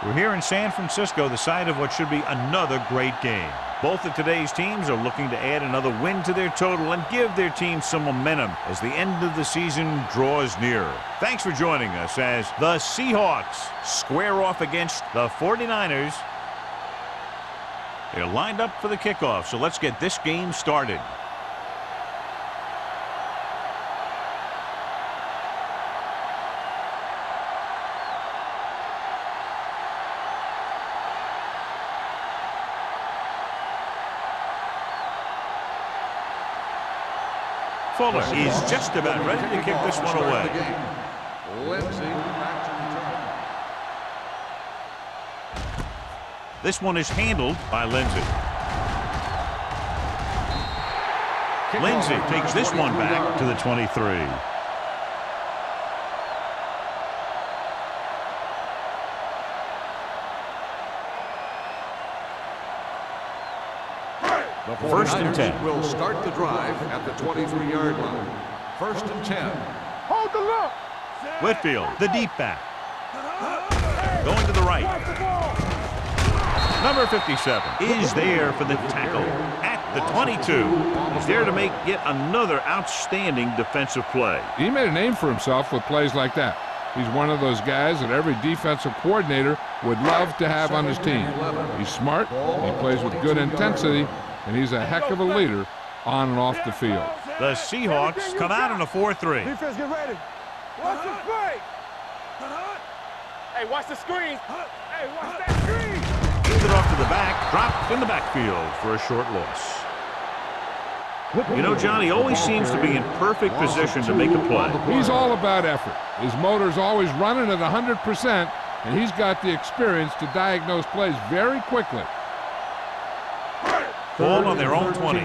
We're here in San Francisco, the site of what should be another great game. Both of today's teams are looking to add another win to their total and give their team some momentum as the end of the season draws nearer. Thanks for joining us as the Seahawks square off against the 49ers. They're lined up for the kickoff, so let's get this game started. Fuller is just about ready to kick this one away. This one is handled by Lindsey. Lindsey takes this one back to the 23. First and 10. Will start the drive at the 23-yard line. First and 10. Hold the look. Whitfield, the deep back. Going to the right. Number 57 is there for the tackle at the 22. He's there to make yet another outstanding defensive play. He made a name for himself with plays like that. He's one of those guys that every defensive coordinator would love to have on his team. He's smart, he plays with good intensity, and he's a heck of a leader on and off the field. The Seahawks come out in a 4-3. Defense, get ready. Watch the play. Hey, watch the screen. Hey, watch that screen. Handed off to the back, dropped in the backfield for a short loss. You know, John, he always seems to be in perfect position to make a play. He's all about effort. His motor's always running at 100%, and he's got the experience to diagnose plays very quickly. Ball on their own 20.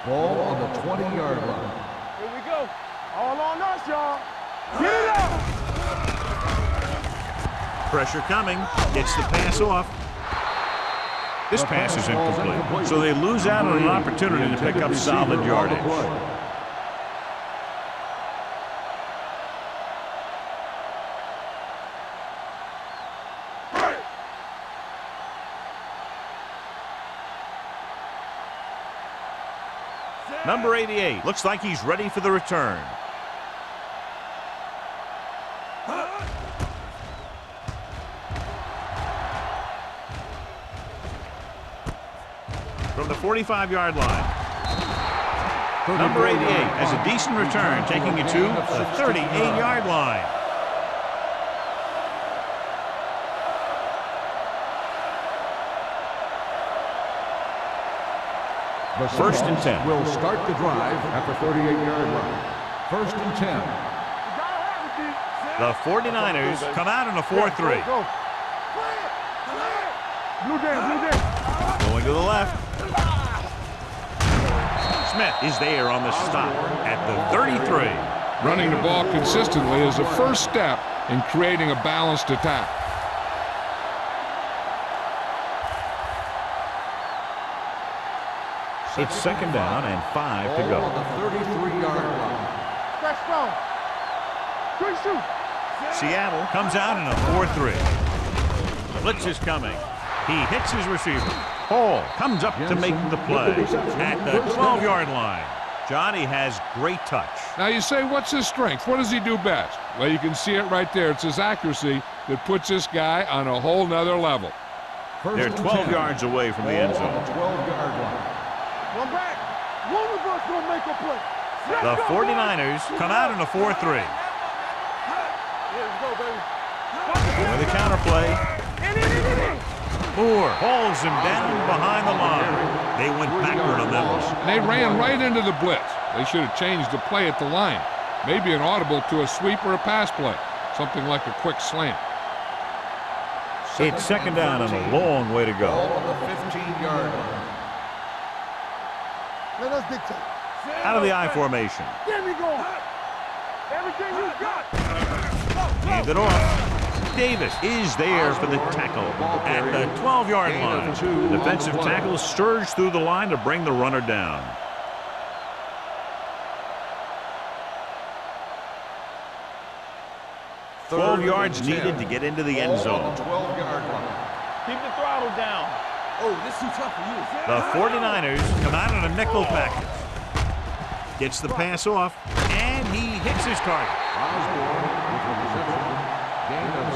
Ball on the 20-yard line. Here we go. All on us, y'all. Get it up. Pressure coming. Gets the pass off. This pass is incomplete, so they lose out on an opportunity to pick up solid yardage. Number 88 looks like he's ready for the return. From the 45-yard line. Number 88 has a decent return, taking it to the 38-yard line. The First and 10. Will start the drive at the 38-yard line. First and 10. The 49ers come out in a 4-3. Blue down. Going to the left. Smith is there on the stop at the 33. Running the ball consistently is the first step in creating a balanced attack. It's second down and 5 to Ball go. on the 33-yard line. Stretch strong. Good shoot. Seattle comes out in a 4-3. Blitz is coming. He hits his receiver. Hall comes up to make the play at the 12-yard line. Johnny has great touch. Now you say, what's his strength? What does he do best? Well, you can see it right there. It's his accuracy that puts this guy on a whole nother level. They're 12 yards away from the end zone. 12-yard line. One back. One of us gonna make a play. The 49ers come out in a 4-3. Let's go, baby. With a counter play. Moore hauls him down behind the line. They went backward on that one. And they ran right into the blitz. They should have changed the play at the line. Maybe an audible to a sweep or a pass play. Something like a quick slant. It's second down and a long way to Ball go. on the 15-yard line. Let us dictate. Out of the I formation. Get me going. Everything you got. Hand it off. Davis is there for the tackle at the 12-yard line. The defensive tackle surged through the line to bring the runner down. 12 yards needed to get into the end zone. 12-yard line. Keep the throttle down. Oh, this is too tough for you. The 49ers come out in a nickel package. Gets the pass off, and he hits his target. Osborne with the reception. Gain of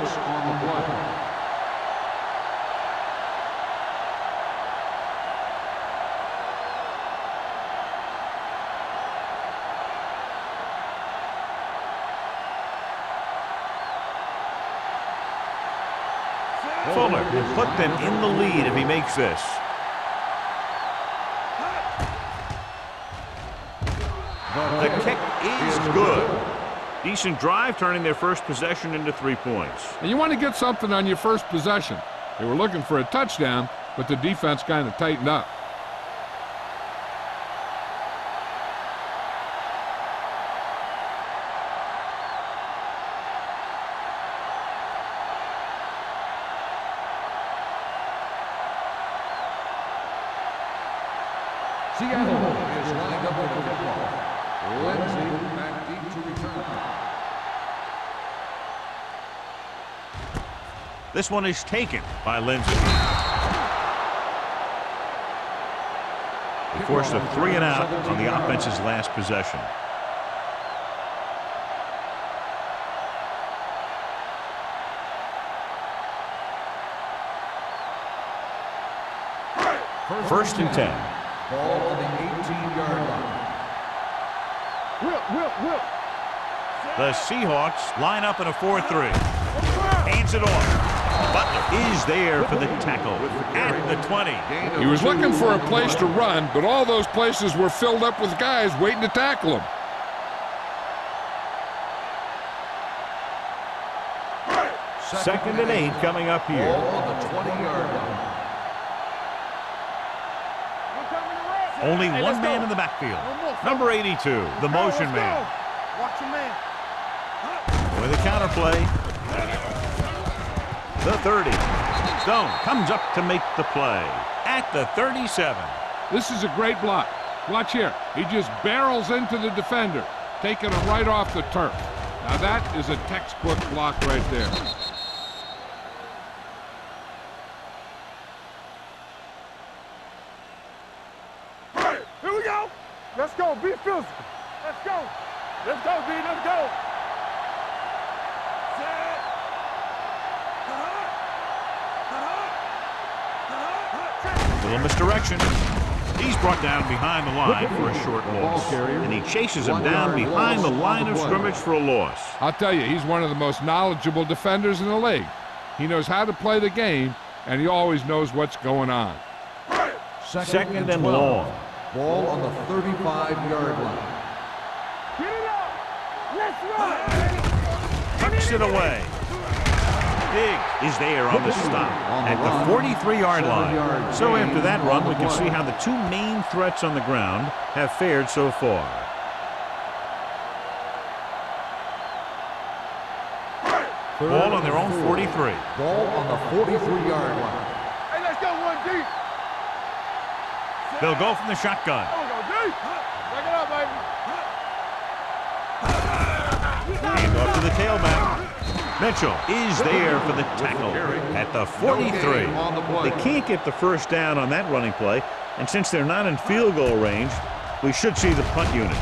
6 on the play. Fuller will put them in the lead if he makes this. The kick is good. Decent drive, turning their first possession into 3 points. And you want to get something on your first possession. They were looking for a touchdown, but the defense kind of tightened up. Seattle is lined up with the football. Lindsay back deep to return. This one is taken by Lindsay. He forced a 3 and out on the offense's last possession. First and 10. Ball on the 18-yard line. Whip. The Seahawks line up in a 4-3. Hands it off. Butler is there for the tackle at the 20. He was looking for a place to run, but all those places were filled up with guys waiting to tackle him. Second and 8 coming up here. Ball on the 20-yard line. Only one man in the backfield. Number 82, the motion man. Watch your man. With a counterplay. The 30. Stone comes up to make the play at the 37. This is a great block. Watch here. He just barrels into the defender, taking him right off the turf. Now that is a textbook block right there. Here we go. Let's go. Be physical. Let's go. Let's go, B. Let's go. Little misdirection. He's brought down behind the line for a short loss. And he chases him down behind the line of scrimmage for a loss. I'll tell you, he's one of the most knowledgeable defenders in the league. He knows how to play the game, and he always knows what's going on. Second and long. Ball on the 35-yard line. Get it up. Let's run. Tucks it away. Diggs is there on the stop at the 43-yard line. So after that run, we can see how the two main threats on the ground have fared so far. Ball on their own 43. Ball on the 43-yard line. Hey, let's go one deep. They'll go from the shotgun. There we go, deep. Back it up, baby. Hand off to the tailback. Mitchell is there for the tackle at the 43. They can't get the first down on that running play, and since they're not in field goal range, we should see the punt unit.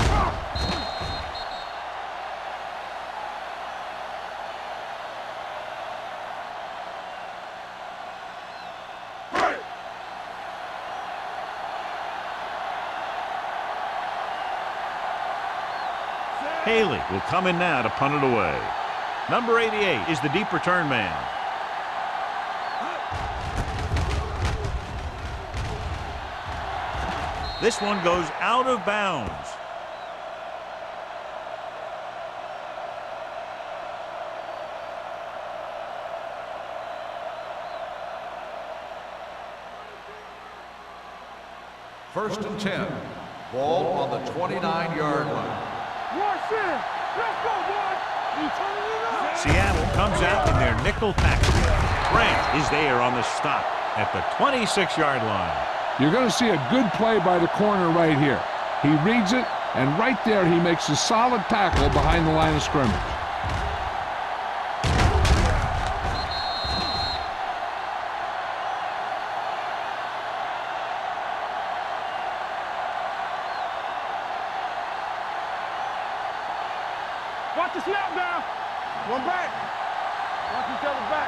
Haley will come in now to punt it away. Number 88 is the deep return man. This one goes out of bounds. First and 10. Ball on the 29-yard line. Watch in. Let's go, boys. You turning it up. Seattle comes out in their nickel package. Grant is there on the stop at the 26-yard line. You're going to see a good play by the corner right here. He reads it, and right there he makes a solid tackle behind the line of scrimmage. Watch the snap down. One back. Watch each other back.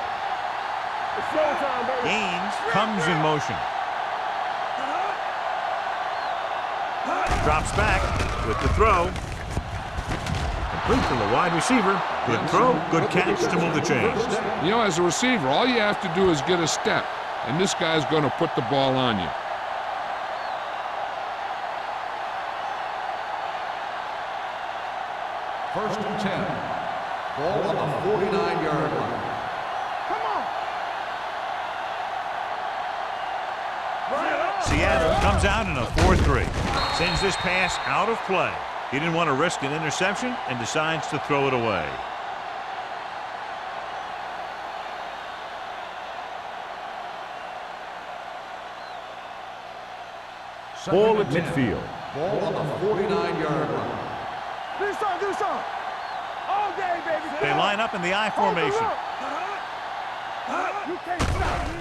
It's showtime, baby. Gaines comes in motion. Drops back with the throw. Complete to the wide receiver. Good throw, good catch to move the chains. You know, as a receiver, all you have to do is get a step, and this guy's going to put the ball on you. First and 10. Ball on the 49-yard line. Come on. Seattle comes out in a 4-3. Sends this pass out of play. He didn't want to risk an interception and decides to throw it away. Ball at midfield. Ball on the 49-yard line. Do something. All day, baby. They line up in the I formation. You can't stop me.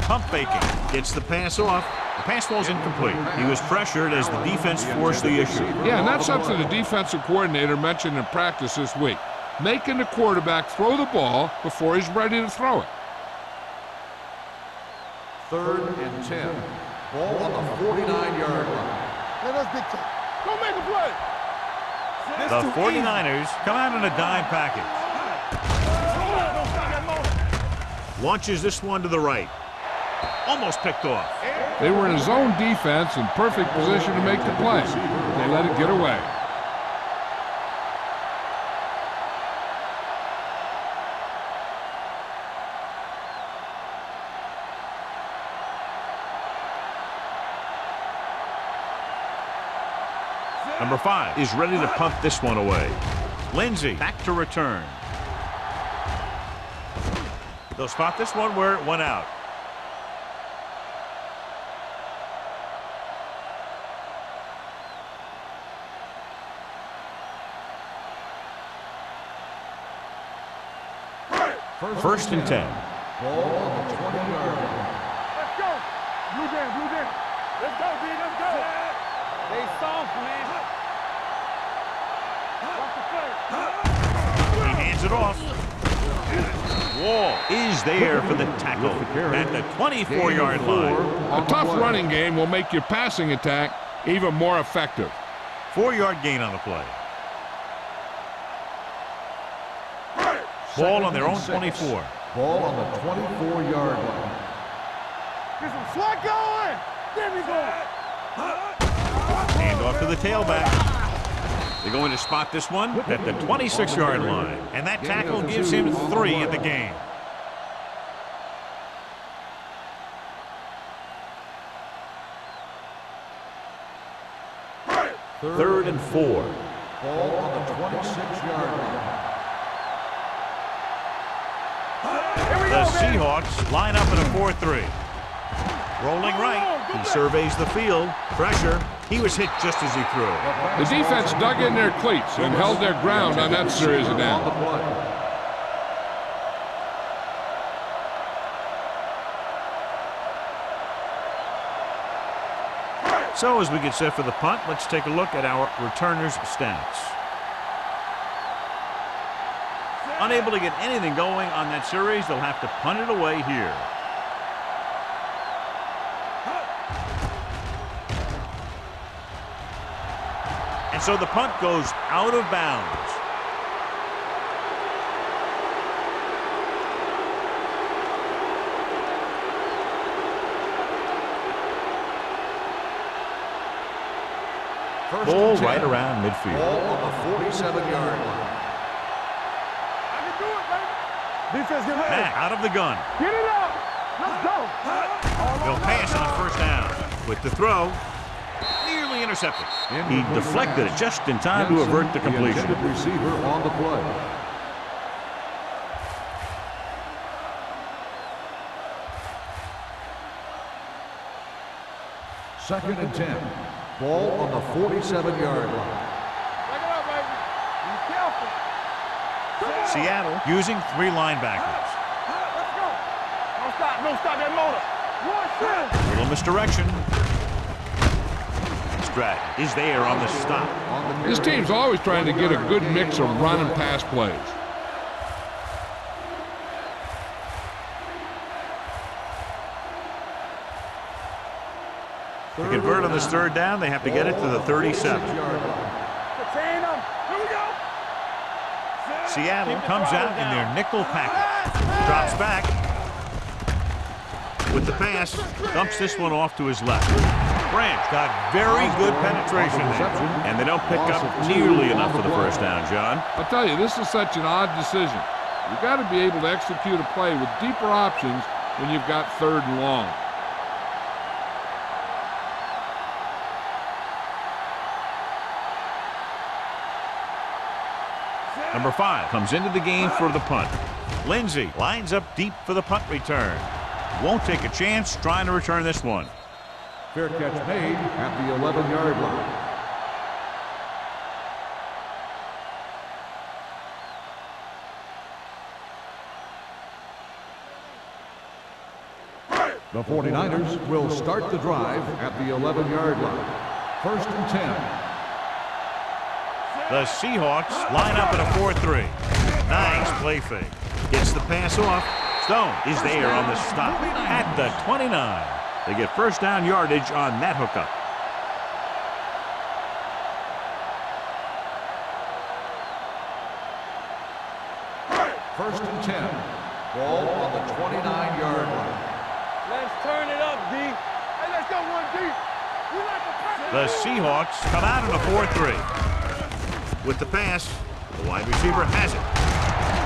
Pump faking. Gets the pass off. The pass falls incomplete. He was pressured as the defense forced the issue. Yeah, and that's something the defensive coordinator mentioned in practice this week. Making the quarterback throw the ball before he's ready to throw it. Third and 10. Ball on the 49-yard line. Let us big time. Go make a play. The 49ers come out in a dime package. Launches this one to the right. Almost picked off. They were in his own defense in perfect position to make the play. They let it get away. Number 5 is ready to punt this one away. Lindsey back to return. They'll spot this one where it went out. First and 10. Ball on the 20-yard line. Let's go. Blue down. Let's go, B. Let's go. They soft, man. He hands it off. Wall is there for the tackle at the 24-yard line. A tough running game will make your passing attack even more effective. 4-yard gain on the play. Ball on their own 24. Ball on the 24-yard line. Get some swat going. There we go. Hand off to the tailback. They're going to spot this one at the 26-yard line. And that tackle gives him 3 in the game. Third and 4. Ball on the 26-yard line. The Seahawks line up in a 4-3. Rolling right. He surveys the field. Pressure. He was hit just as he threw. The defense dug in their cleats and held their ground on that series of downs. So as we get set for the punt, let's take a look at our returners' stats. Unable to get anything going on that series, they'll have to punt it away here. And so the punt goes out of bounds. Ball right around midfield. Ball on the 47-yard line. I can do it, baby. Defense, get ready. Back out of the gun. Get it up. Let's go. He'll pass on first down. With the throw, nearly intercepted. He deflected it just in time to avert the completion. The receiver on the play. Second and 10. Ball on the 47-yard line. Back it up, baby. Be careful. Seattle using 3 linebackers. Let's go. Don't stop that motor. One, two. Little misdirection. Stratton is there on the stop. This team's always trying to get a good mix of run and pass plays. To convert on this third down, they have to get it to the 37. Seattle comes out in their nickel package. Drops back. With the pass, dumps this one off to his left. Branch got very good penetration there, and they don't pick up nearly enough for the first down, John. I'll tell you, this is such an odd decision. You've got to be able to execute a play with deeper options when you've got 3rd and long. Number 5 comes into the game for the punt. Lindsey lines up deep for the punt return. Won't take a chance trying to return this one. Fair catch made at the 11-yard line. The 49ers will start the drive at the 11-yard line. 1st and 10. The Seahawks line up in a 4-3. Nice play fake. Gets the pass off. Stone is there on the stop at the 29. They get first down yardage on that hookup. First and 10. Ball on the 29-yard line. Let's turn it up, D. Hey, let's go one deep. We like to pass. The Seahawks come out in a 4-3. With the pass, the wide receiver has it.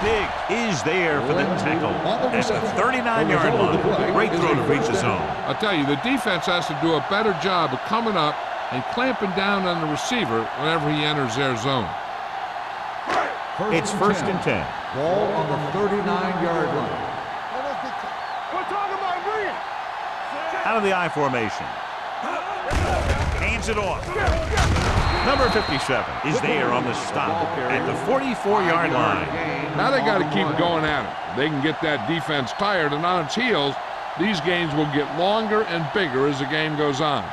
Big is there for the tackle at the 39-yard line. Great throw to reach the zone. I'll tell you, the defense has to do a better job of coming up and clamping down on the receiver whenever he enters their zone. It's 1st and 10. Ball on the 39-yard line. We're talking about me. Out of the I formation. Hands it off. Number 57 is there on the stop at the 44-yard line. Now they got to keep going at it. They can get that defense tired and on its heels. These games will get longer and bigger as the game goes on.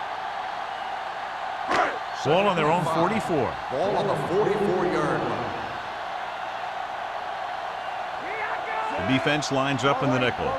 Ball on their own 44. Ball on the 44-yard line. The defense lines up in the nickel.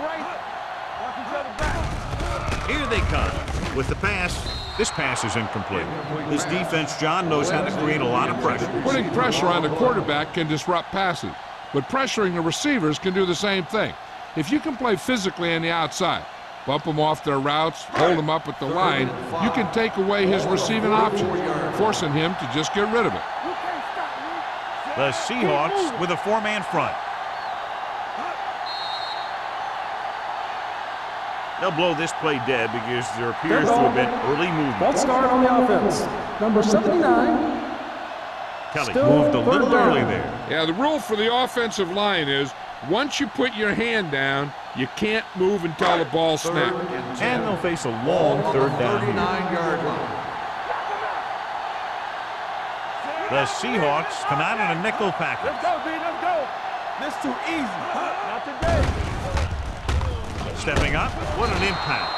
Here they come with the pass. This pass is incomplete. This defense, John, knows how to create a lot of pressure. Putting pressure on the quarterback can disrupt passes, but pressuring the receivers can do the same thing. If you can play physically on the outside, bump them off their routes, hold them up at the line, you can take away his receiving options, forcing him to just get rid of it. The Seahawks with a 4-man front. They'll blow this play dead because there appears to have been early movement. False start on the offense. Number 79. Kelly moved a little early there. Yeah, the rule for the offensive line is once you put your hand down, you can't move until the ball snaps. And they'll face a long 3rd down here. 39-yard line. The Seahawks come out in a nickel package. Let's go, D. Let's go. This too easy. Not today. Stepping up, what an impact.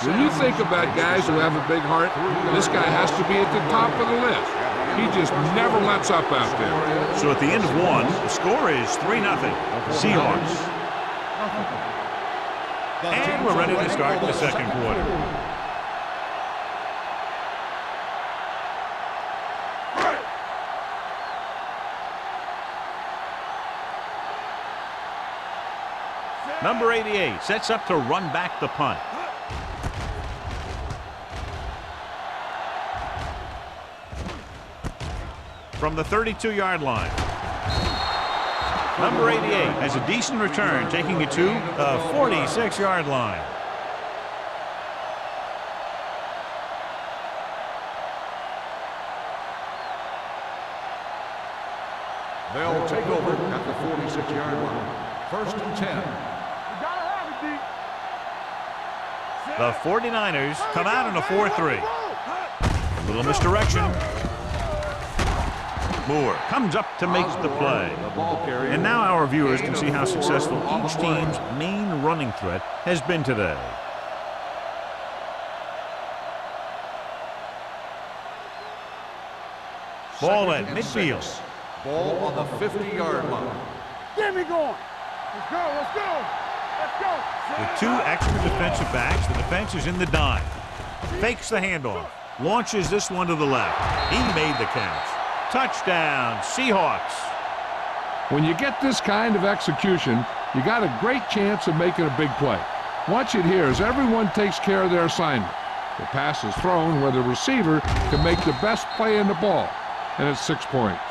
When you think about guys who have a big heart, this guy has to be at the top of the list. He just never lets up out there. So at the end of 1, the score is 3-0. Seahawks. And we're ready to start the second quarter. Number 88 sets up to run back the punt. From the 32-yard line. Number 88 has a decent return, taking it to the 46-yard line. They'll take over at the 46-yard line. 1st and 10. The 49ers come out in a 4-3. A little misdirection. Moore comes up to make the play. And now our viewers can see how successful each team's main running threat has been today. Ball Second at and midfield. 6. Ball on the 50-yard line. Get me going. Let's go, let's go. Let's go. With 2 extra defensive backs, the defense is in the dime. Fakes the handoff. Launches this one to the left. He made the catch. Touchdown, Seahawks. When you get this kind of execution, you got a great chance of making a big play. Watch it here as everyone takes care of their assignment. The pass is thrown where the receiver can make the best play in the ball, and it's 6 points.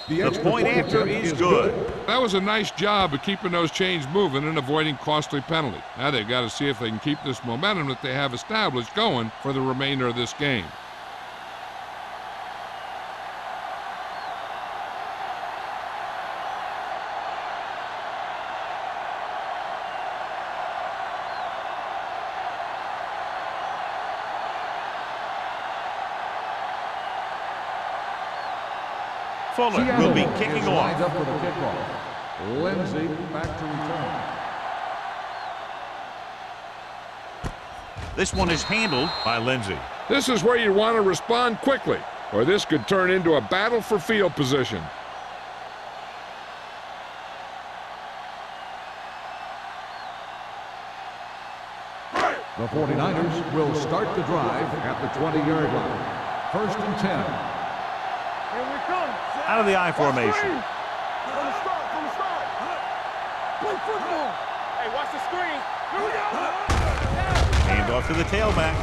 The point after is good. That was a nice job of keeping those chains moving and avoiding costly penalties. Now they've got to see if they can keep this momentum that they have established going for the remainder of this game. Fuller will be kicking is lined off. up for the kickoff. Lindsey back to return. This one is handled by Lindsey. This is where you want to respond quickly, or this could turn into a battle for field position. The 49ers will start the drive at the 20-yard line. 1st and 10. Here we come. Out of the I formation. From the start, from the start. Play football. Hey, watch the screen. Here we go. Hand off to the tailback.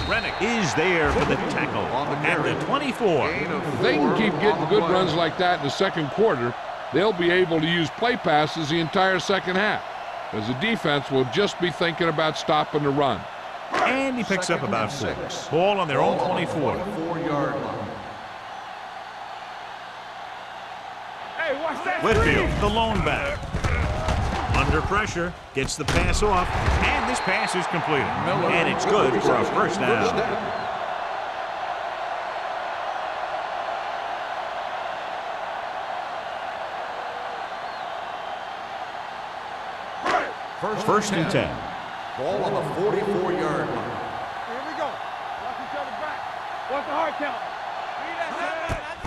Rennick is there for the tackle at the 24. If they can keep getting good runs like that in the second quarter, they'll be able to use play passes the entire second half, as the defense will just be thinking about stopping the run. And he picks up about 6. Ball on their own 24. 4-yard line. Hey, watch that Whitfield, screen. the lone back. Under pressure, gets the pass off, and this pass is completed. And it's good for a first down. First and 10. Ball on the 44-yard line. Here we go. Watch each other back. Watch the hard count.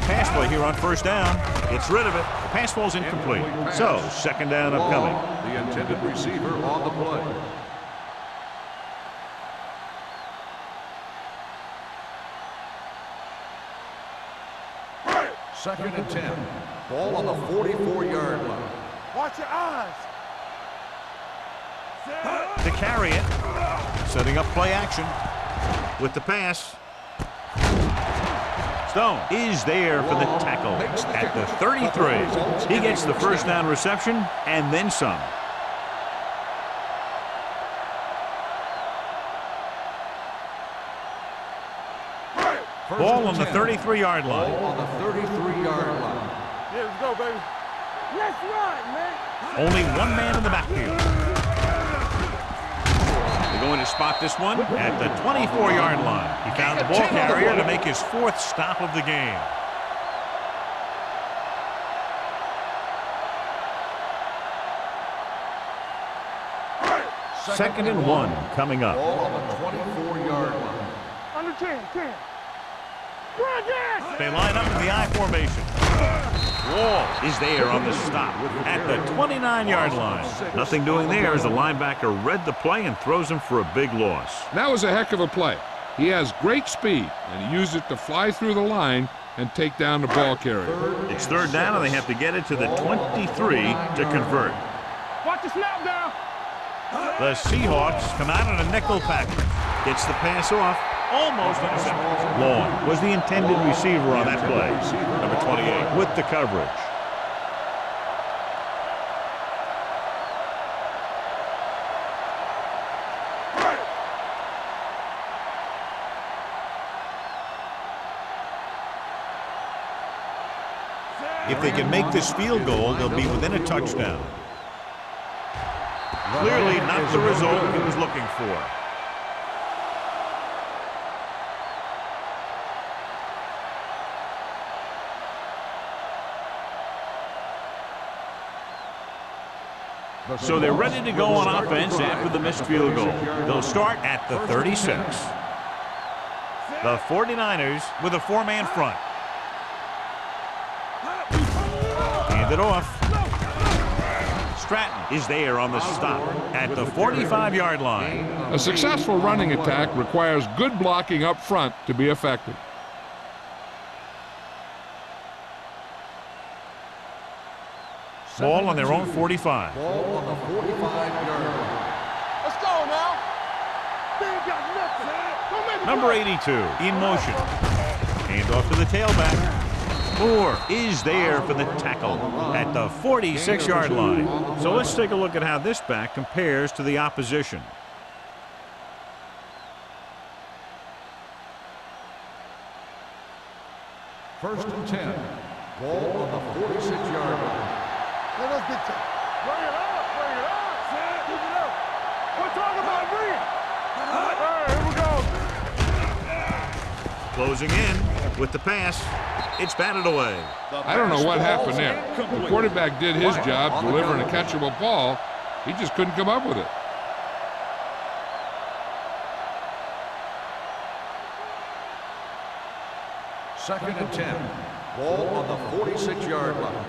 Pass play here on first down. Gets rid of it. The pass falls incomplete. So, second down upcoming. The intended receiver on the play. Second and 10. Ball on the 44-yard line. Watch your eyes. To carry it. Setting up play action. With the pass. Stone is there for the tackle at the 33. He gets the first down reception and then some. Ball on the 33-yard line. Ball on the 33-yard line. Yeah, let's go, baby. Let's run, man. Only one man in the backfield. They're going to spot this one at the 24-yard line. He found the ball carrier to make his 4th stop of the game. Second and 1 coming up. Ball on the 24-yard line. Under 10, 10. Run, Jack. They line up in the I formation. Wall is there on the stop at the 29-yard line. Nothing doing there as the linebacker read the play and throws him for a big loss. That was a heck of a play. He has great speed, and he used it to fly through the line and take down the ball carrier. It's third down, and they have to get it to the 23 to convert. Watch the snap down. The Seahawks come out in a nickel package. Gets the pass off. Almost intercepted. Long was the intended receiver on that play. Number 28 with the coverage. If they can make this field goal, they'll be within a touchdown. Clearly not the result he was looking for. So they're ready to go on offense after the missed field goal. They'll start at the 36. The 49ers with a four-man front. Hand it off. Stratton is there on the stop at the 45-yard line. A successful running attack requires good blocking up front to be effective. Ball on their own 45. Ball on the 45-yard line. Let's go now. They ain't got nothing. Don't make me Number run. 82 in motion. Hand off to the tailback. Moore is there for the tackle at the 46-yard line. So let's take a look at how this back compares to the opposition. First and 10. Ball on the 46-yard line. Let us get to it. Bring it up. Bring it up. Keep it up. We're talking about bring it. All right, here we go. Closing in with the pass. It's batted away. I don't know what happened there. The quarterback did his job delivering a catchable ball. He just couldn't come up with it. Second and 10. Ball on the 46-yard line.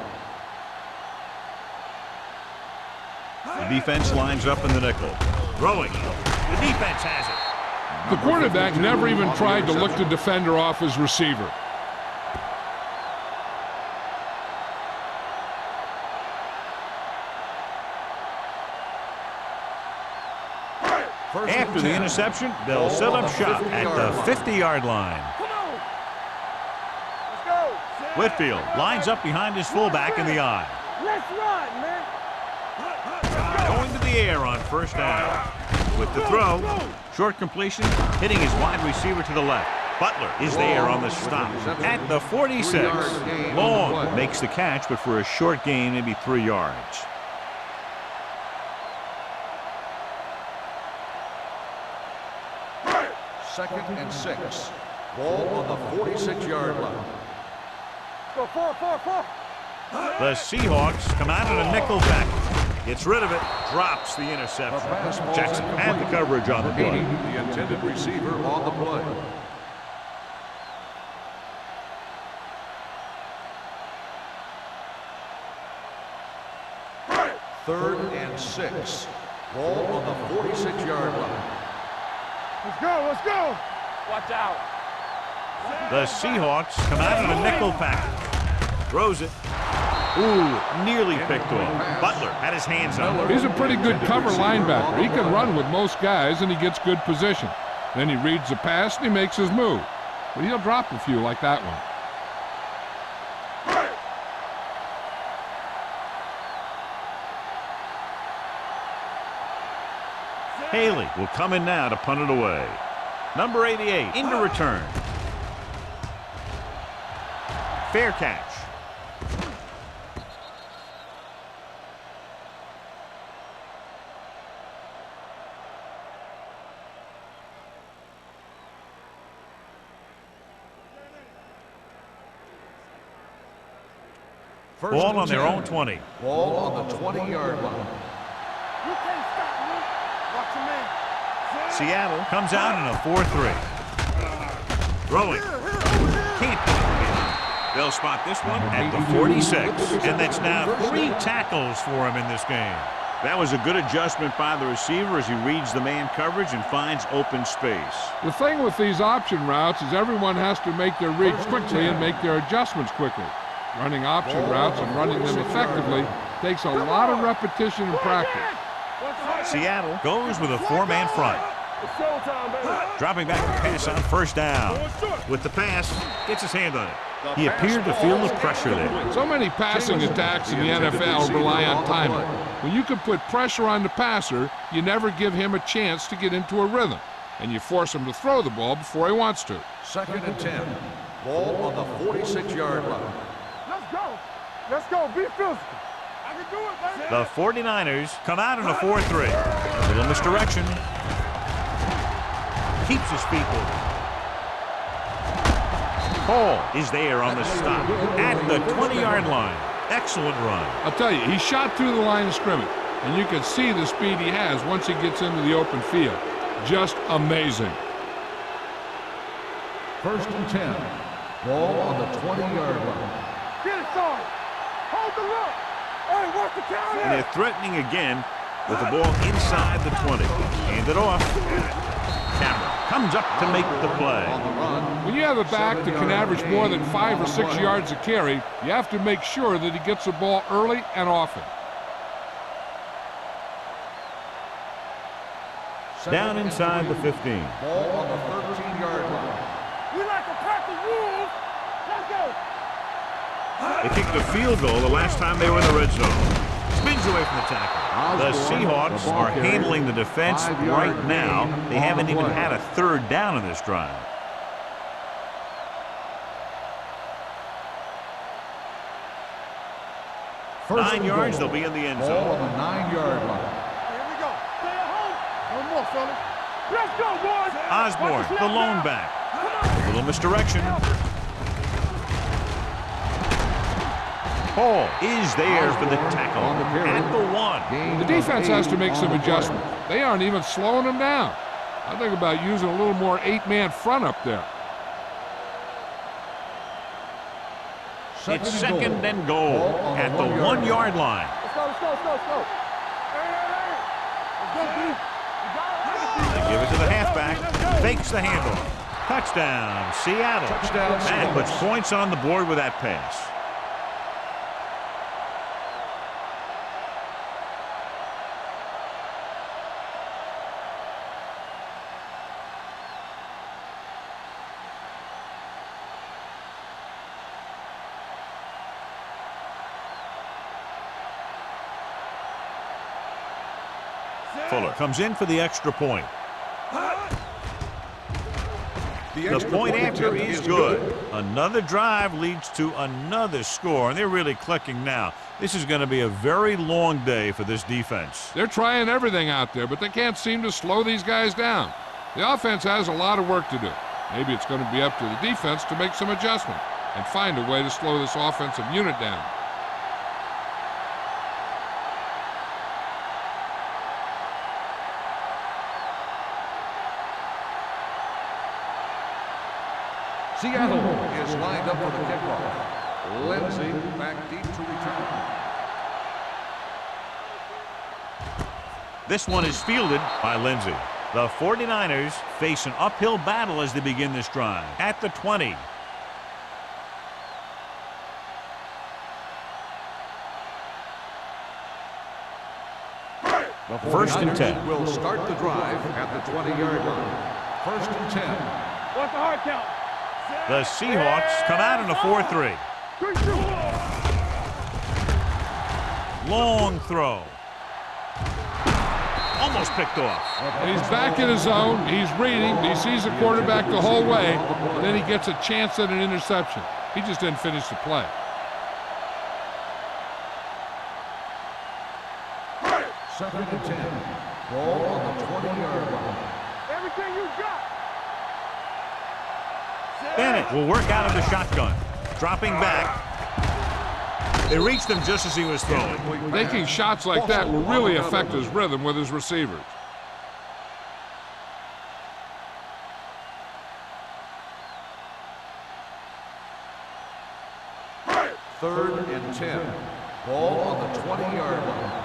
The defense lines up in the nickel. Throwing. The defense has it. The quarterback never even tried to look the defender off his receiver. After the interception, they'll set up shop at the 50-yard line. Come on. Let's go. Whitfield lines up behind his fullback in the eye. Let's run, man. Going to the air on first down. With the throw, short completion, hitting his wide receiver to the left. Butler is there on the stop at the 46. Long makes the catch, but for a short gain, maybe 3 yards. Second and 6. Ball on the 46-yard line. Go 4. The Seahawks come out in a nickel back. Gets rid of it, drops the interception. Jackson had the coverage on the play. The intended receiver on the play. Third and 6. Ball on the 46-yard line. Let's go. Watch out. The Seahawks come out in a nickel pack. Throws it. Ooh, nearly picked off. Butler had his hands on it. He's a pretty good cover linebacker. He can run with most guys, and he gets good position. Then he reads the pass, and he makes his move. But he'll drop a few like that one. Haley will come in now to punt it away. Number 88 into return. Fair catch. Ball on their own 20. Ball on the 20-yard line. You can't stop me. Watch your man. Seattle comes out in a 4-3. Throwing. Can't get it. They'll spot this one at the 46. And that's now 3 tackles for him in this game. That was a good adjustment by the receiver as he reads the man coverage and finds open space. The thing with these option routes is everyone has to make their reads quickly and make their adjustments quickly. Running option routes and running them effectively takes a lot of repetition and practice. Seattle goes with a 4-man front. It's showtime, baby. Dropping back to pass on first down. With the pass, gets his hand on it. He appeared to feel the pressure there. So many passing attacks in the NFL rely on timing. When you can put pressure on the passer, you never give him a chance to get into a rhythm, and you force him to throw the ball before he wants to. Second and 10. Ball on the 46-yard line. Let's go. Let's go. Be physical. The 49ers come out in a 4-3. A little misdirection. Keeps his feet moving. Hall is there on the stop at the 20-yard line. Excellent run. I'll tell you, he shot through the line of scrimmage, and you can see the speed he has once he gets into the open field. Just amazing. 1st and 10. Ball on the 20-yard line. Get it, Sarge. Hold the look. Hey, what's the count? And they're threatening again with the ball inside the 20. Hand it off. Cameron comes up to make the play. When you have a back that can average more than 5 or 6 yards a carry, you have to make sure that he gets the ball early and often. Down inside the 15. Ball on the 13-yard line. We like to pack the rules. Let's go. They kicked a field goal the last time they were in the red zone. Spins away from the tackle. The Seahawks are handling the defense right now. They haven't even had a 3rd down in this drive. First 9 yards, they'll be in the end Ball zone. on the 9-yard line. Here we go. Stay at home. One more, fellas. Let's go, boys. Osborne, the lone back. A little misdirection. Hall is there for the tackle at the 1. The defense has to make some adjustments. They aren't even slowing him down. I think about using a little more 8-man front up there. It's 2nd and goal at the 1-yard line. Let's go, let's go, let's go, let's go. Hey, hey, hey. Let's go, D. You got it. They give it to the halfback. Fakes the handoff. Touchdown, Seattle. And puts points on the board with that pass. Fuller comes in for the extra point. The point after is good. Another drive leads to another score, and they're really clicking now. This is going to be a very long day for this defense. They're trying everything out there, but they can't seem to slow these guys down. The offense has a lot of work to do. Maybe it's going to be up to the defense to make some adjustment and find a way to slow this offensive unit down. Seattle is lined up for the kickoff. Lindsey back deep to return. This one is fielded by Lindsey. The 49ers face an uphill battle as they begin this drive at the 20. The 1st and 10. will start the drive at the 20-yard line. 1st and 10. What's the hard count? The Seahawks come out in a 4-3. Long throw. Almost picked off. And he's back in his zone. He's reading. He sees the quarterback the whole way. And then he gets a chance at an interception. He just didn't finish the play. Second and 10. Ball on the 20-yard line. Everything you got. Bennett will work out of the shotgun. Dropping back. They reached him just as he was throwing. Making shots like that will really affect his rhythm with his receivers. Third and 10. Ball on the 20-yard line.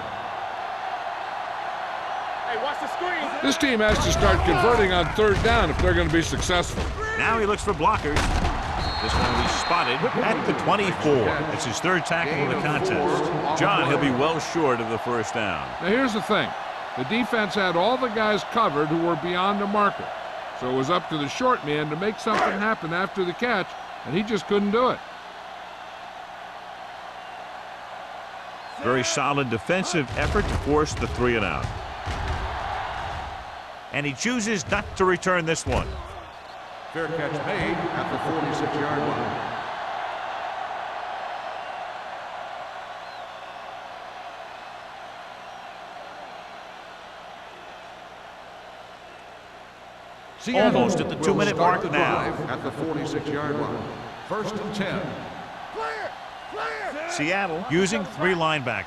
Hey, watch the screen. This team has to start converting on 3rd down if they're going to be successful. Now he looks for blockers. This one will be spotted at the 24. It's his 3rd tackle of the contest. John, he'll be well short of the 1st down. Now here's the thing. The defense had all the guys covered who were beyond the marker. So it was up to the short man to make something happen after the catch, and he just couldn't do it. Very solid defensive effort to force the 3 and out. And he chooses not to return this one. Fair catch made at the 46-yard line. Almost at the 2-minute mark now. At the 46-yard line. First and 10. Clear! Clear! Seattle using 3 linebackers.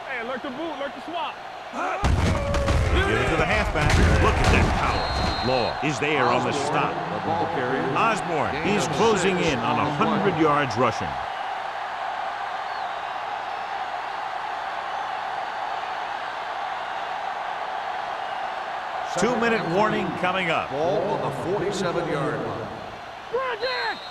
Hey, alert the boot, alert the swap. They give it to the halfback. Look at that power. Law is there on the stop. The ball carrier. Osborne is closing in on 100 yards rushing. Two-minute warning coming up. Ball on the 47-yard line. Project!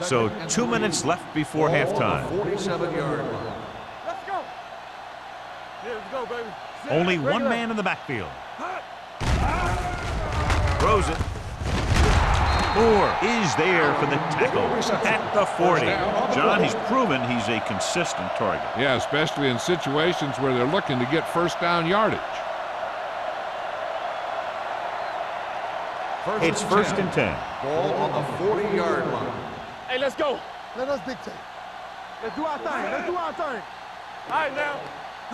So 2 minutes left before halftime. 47-yard line. Let's go! Yeah, let's go, baby. Only one man in the backfield. Throws it. Moore is there for the tackle at the 40. John, he's proven he's a consistent target. Yeah, especially in situations where they're looking to get first down yardage. It's first and 10. Ball on the 40-yard line. Hey, let's go. Let us dictate. Let's do our thing. Let's do our thing. All right, now.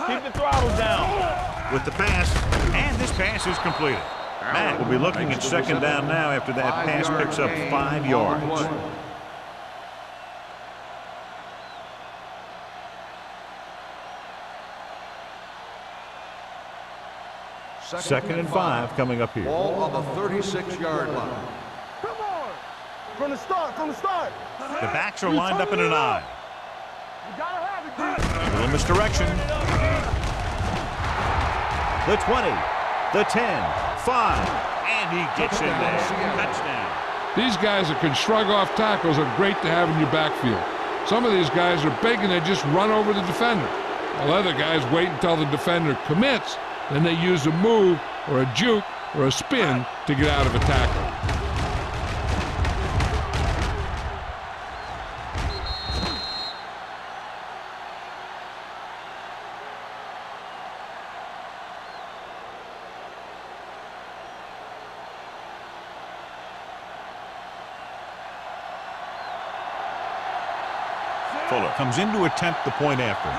Keep the throttle down. With the pass, and this pass is completed. Matt will be looking at second down now after that pass picks up 5 yards. Second and 5 coming up here. Ball on the 36-yard line. Come on. From the start, from the start. The backs are lined up in an eye. You gotta have it, dude. A little misdirection. The 20, the 10, 5, and he gets in there. Touchdown. These guys that can shrug off tackles are great to have in your backfield. Some of these guys are big and they just run over the defender, while other guys wait until the defender commits, then they use a move or a juke or a spin to get out of a tackle. Fuller comes in to attempt the point after.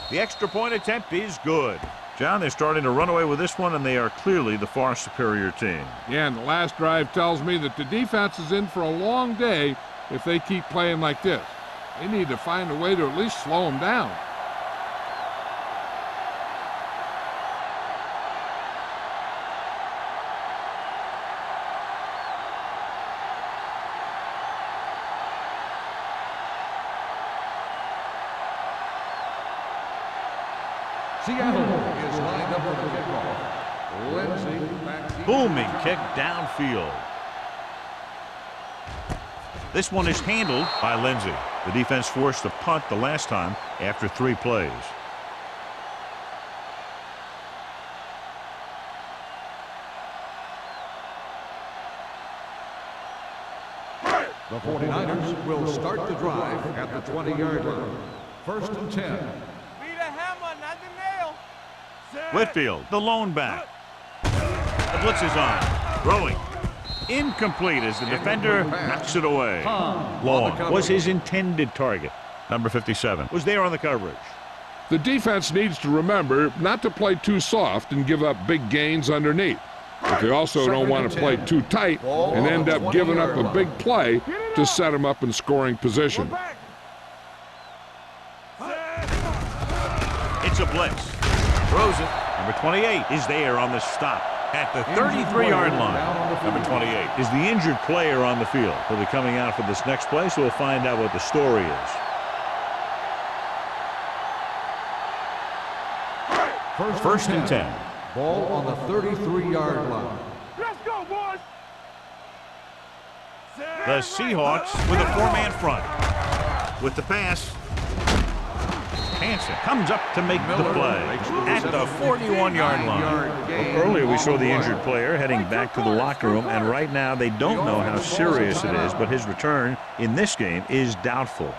The extra point attempt is good. John, they're starting to run away with this one, and they are clearly the far superior team. Yeah, and the last drive tells me that the defense is in for a long day if they keep playing like this. They need to find a way to at least slow them down. Seattle is lined up for the kickoff. Lindsey back deep. Booming kick downfield. This one is handled by Lindsey. The defense forced a punt the last time after 3 plays. The 49ers will start the drive at the 20-yard line. First and 10. Be the hammer, not the nail. Whitfield, the lone back. The blitz is on. Throwing. Incomplete as the defender knocks it away. Long was his intended target. Number 57 was there on the coverage. The defense needs to remember not to play too soft and give up big gains underneath. But they also don't want to play too tight and end up giving up a big play to set them up in scoring position. It's a blitz. Throws it. Number 28 is there on the stop at the 33-yard line. Number 28 is the injured player on the field. He'll be coming out for this next play, so we'll find out what the story is. First and 10. Ball on the 33-yard line. Let's go, boys. The Seahawks with a 4-man front. With the pass, Hansen comes up to make the play at the 41-yard line. Earlier we saw the injured player heading back to the locker room, and right now they don't know how serious it is, but his return in this game is doubtful.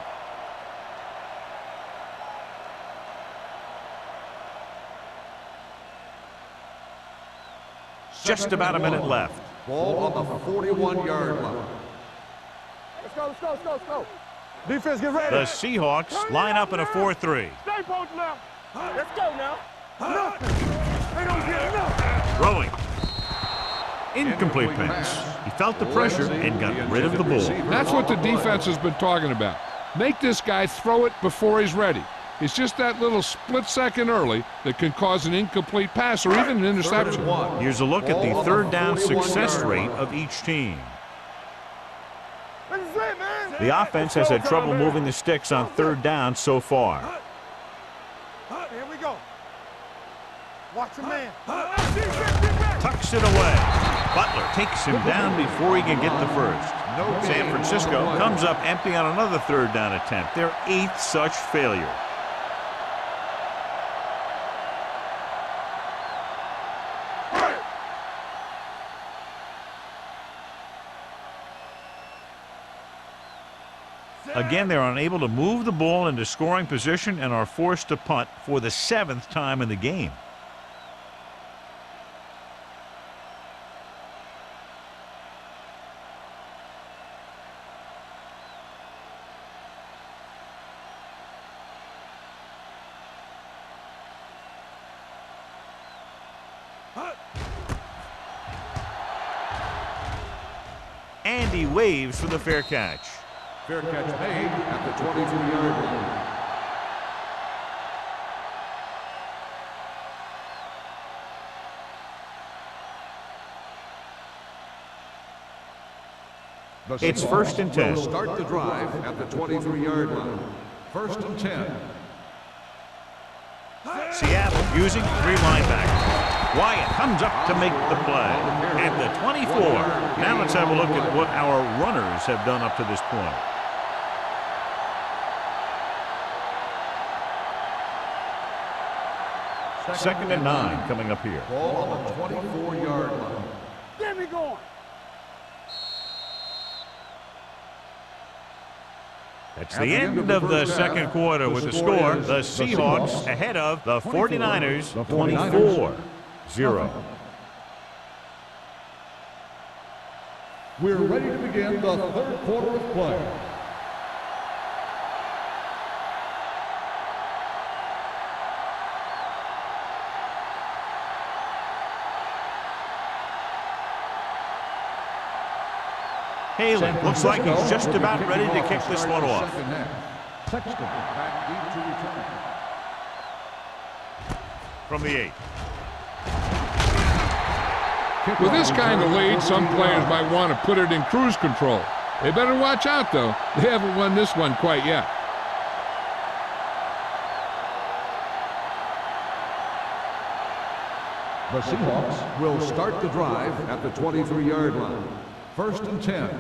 Just about a minute left. Ball on the 41-yard line. Let's go, let's go, let's go, let's go. Defense, get ready. The Seahawks line up in a 4-3. Stay post now. Let's go now. Nothing. They don't get nothing. Throwing. Incomplete pass. He felt the pressure and got rid of the ball. That's what the defense has been talking about. Make this guy throw it before he's ready. It's just that little split second early that can cause an incomplete pass or even an interception. Here's a look at the third down success rate of each team. This is it, man. The offense has had trouble moving the sticks on third down so far. Here we go. Watch your man. Tucks it away. Butler takes him down before he can get the first. San Francisco comes up empty on another third down attempt, their 8th such failure. Again, they're unable to move the ball into scoring position and are forced to punt for the 7th time in the game. And he waves for the fair catch. Fair catch made at the 22-yard line. It's 1st and 10. Will start the drive at the 23-yard line. 1st and 10. Seattle using 3 linebackers. Wyatt comes up to make the play at the 24. Now let's have a look at what our runners have done up to this point. Second and 9 coming up here. Ball on the 24-yard line. Get me going. That's the end of the second quarter with the score. The Seahawks ahead of the 49ers 24-0. We're ready to begin the third quarter of play. Haley looks like he's just about ready to kick this one off. Sexton back deep to return. From the 8. With this kind of lead, some players might want to put it in cruise control. They better watch out, though. They haven't won this one quite yet. The Seahawks will start the drive at the 23-yard line. 1st and 10.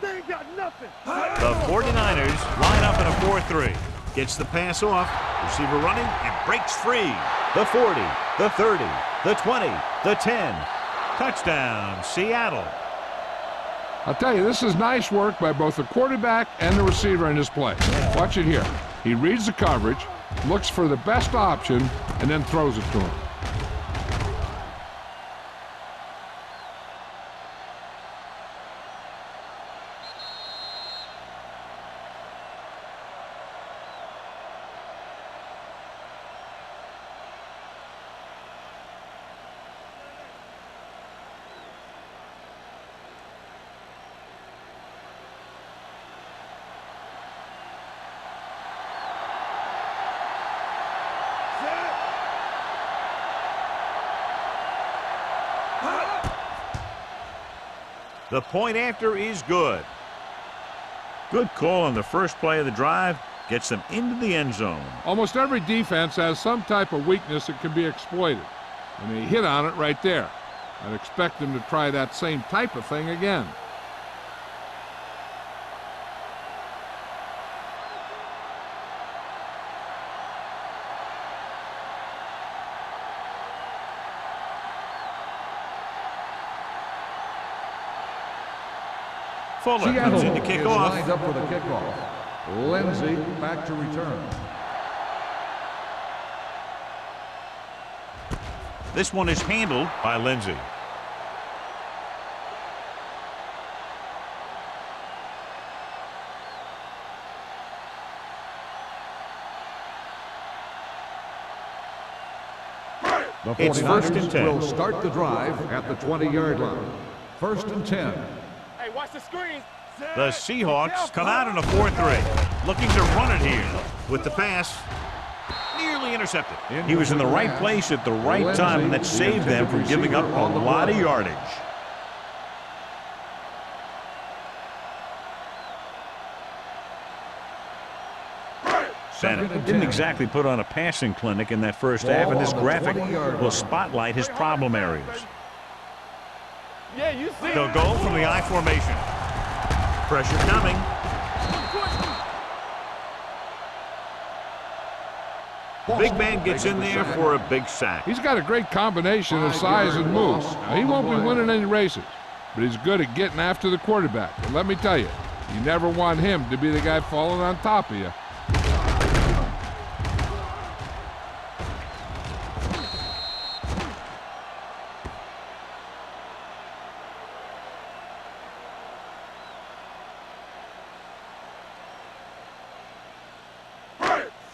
They ain't got nothing. The 49ers line up in a 4-3. Gets the pass off. Receiver running and breaks free. The 40, the 30, the 20, the 10. Touchdown, Seattle. I'll tell you, this is nice work by both the quarterback and the receiver in this play. Watch it here. He reads the coverage, looks for the best option, and then throws it to him. The point after is good. Good call on the first play of the drive. Gets them into the end zone. Almost every defense has some type of weakness that can be exploited. And they hit on it right there. I'd expect them to try that same type of thing again. Fuller comes in to kick off. Lined up for the kickoff. Lindsey back to return. This one is handled by Lindsey. The It's 49ers 1st and 10. will start the drive at the 20-yard line. 1st and 10. Hey, watch the screen. The Seahawks come out in a 4-3, looking to run it here with the pass. Nearly intercepted. He was in the right place at the right time, and that saved them from giving up a lot of yardage. Bennett didn't exactly put on a passing clinic in that first half, and this graphic will spotlight his problem areas. Yeah, you see. They'll go from the I formation. Pressure coming. Big man gets in there for a big sack. He's got a great combination of size and moves. Now, he won't be winning any races, but he's good at getting after the quarterback. And let me tell you, you never want him to be the guy falling on top of you.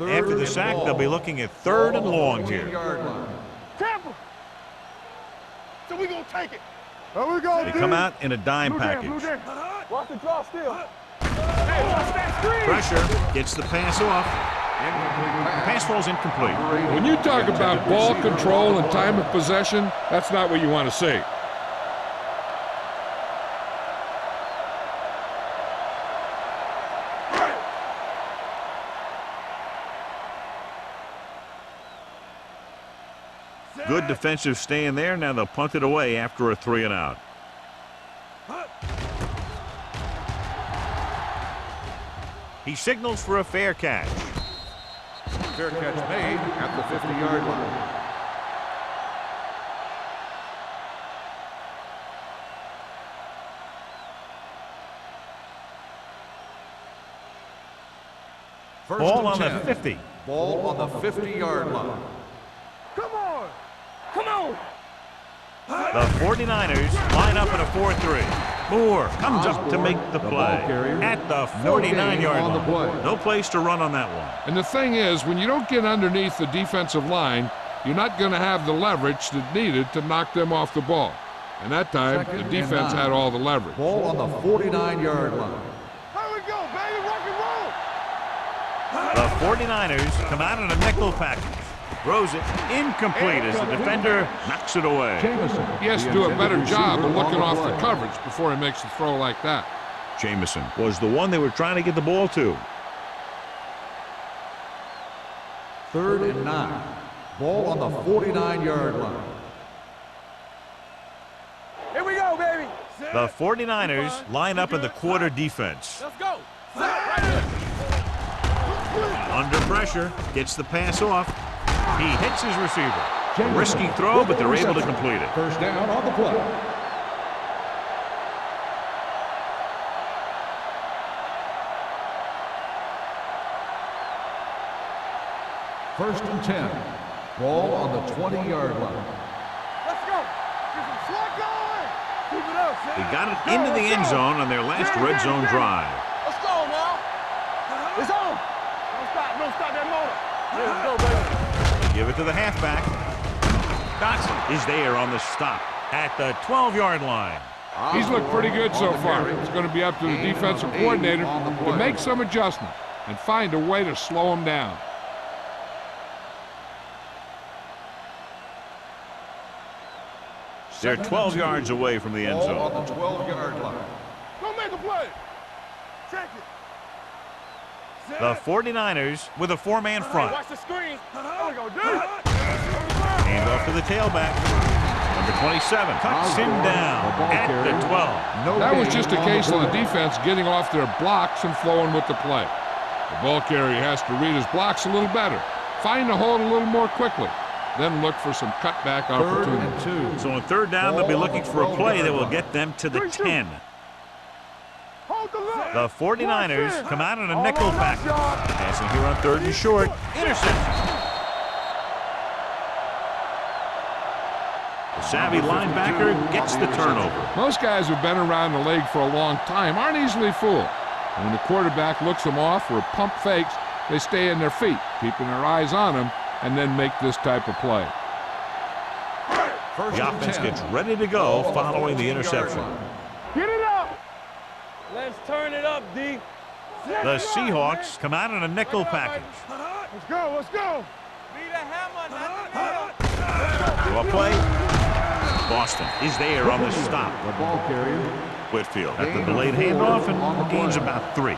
After the sack, they'll be looking at 3rd and long here. Tampa. So we gonna take it. Here we go, They come out in a dime package. Watch the draw still. Hey, watch that screen. Pressure gets the pass off. Pass falls incomplete. When you talk about ball control and time of possession, that's not what you want to see. Good defensive stand there. Now they'll punt it away after a 3 and out. He signals for a fair catch. Fair catch made at the 50-yard line. Ball on the 50. Ball on the 50-yard line. Come on. Come on. The 49ers line up in a 4-3. Moore comes up to make the play at the 49-yard line. No place to run on that one. And the thing is, when you don't get underneath the defensive line, you're not going to have the leverage that's needed to knock them off the ball. And that time, the defense had all the leverage. Ball on the 49-yard line. Here we go, baby. Rock and roll. The 49ers come out in a nickel package. Throws it incomplete as the defender knocks it away. He has to do a better job of looking off the coverage before he makes a throw like that. Jamison was the one they were trying to get the ball to. 3rd and 9. Ball on the 49-yard line. Here we go, baby. The 49ers line up in the quarter defense. Let's go. Right here. Under pressure, gets the pass off. He hits his receiver. A risky throw, but they're able to complete it. First down on the play. First and 10. Ball on the 20-yard line. Let's go. Get some slack going. Keep it up, Sam. They got it into the end zone on their last red zone drive. Let's go now. It's on. Don't stop that motor. Let's go, baby. Give it to the halfback. Dotson is there on the stop at the 12-yard line. He's looked pretty good so far. It's going to be up to the defensive coordinator to make some adjustment and find a way to slow him down. They're 12 yards away from the end Ball on zone. the 12-yard line. Don't make a play. Check it. The 49ers with a 4-man front. Watch the screen. There we go, dude. Hand off to the tailback. Number 27 cuts him down at the 12. That was just a case of the defense getting off their blocks and flowing with the play. The ball carrier has to read his blocks a little better, find the hole a little more quickly, then look for some cutback opportunities. 3rd and 2. So on 3rd down, they'll be looking for a play that will get them to the 10. The 49ers come out in a nickel package. Passing here on 3rd and short. Interception. The savvy linebacker gets the turnover. Most guys who've been around the league for a long time aren't easily fooled. And when the quarterback looks them off or pump fakes, they stay in their feet, keeping their eyes on them, and then make this type of play. The offense gets ready to go following the interception. Get it up. Let's turn it up, D. The Seahawks come out in a nickel package. Let's go, let's go. Be the hammer, not the nail. To a play. Boston is there on the stop. The ball carrier. Whitfield at the delayed handoff, and gains about 3.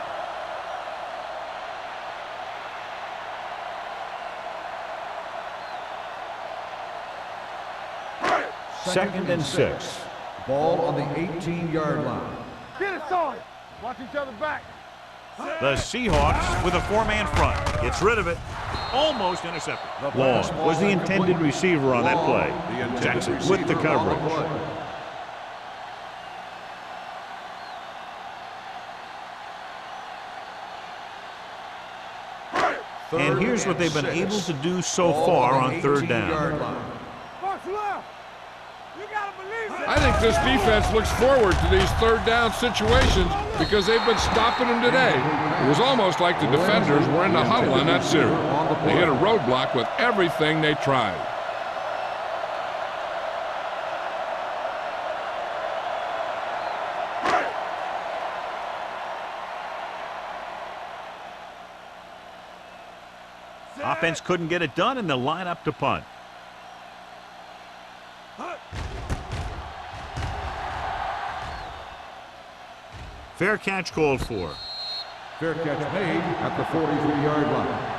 Second and 6. Ball on the 18-yard line. Get it, son. Watch each other back. The Seahawks with a 4-man front. Gets rid of it. Almost intercepted. Long was the intended receiver on that play. Jackson with the coverage. And here's what they've been able to do so far on 3rd down. March left. You gotta believe it. I think this defense looks forward to these 3rd down situations because they've been stopping them today. It was almost like the defenders were in the huddle on that series. They hit a roadblock with everything they tried. Offense couldn't get it done, and they'll line up to punt. Fair catch called for. Fair catch made at the 43-yard line.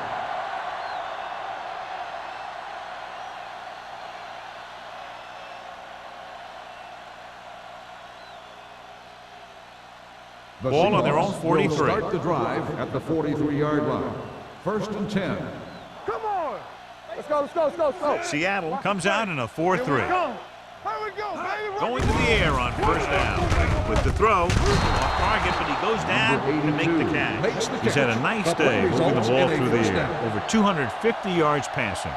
The Ball on their own Seahawks 43. will start the drive at the 43-yard line. 1st and 10. Come on. Let's go, let's go, let's go, let's go. Seattle comes out in a 4-3. Here we go, baby. Going to the air on 1st down. With the throw, off target, but he goes down to make the catch. He's had a nice day moving the ball through the air. Over 250 yards passing.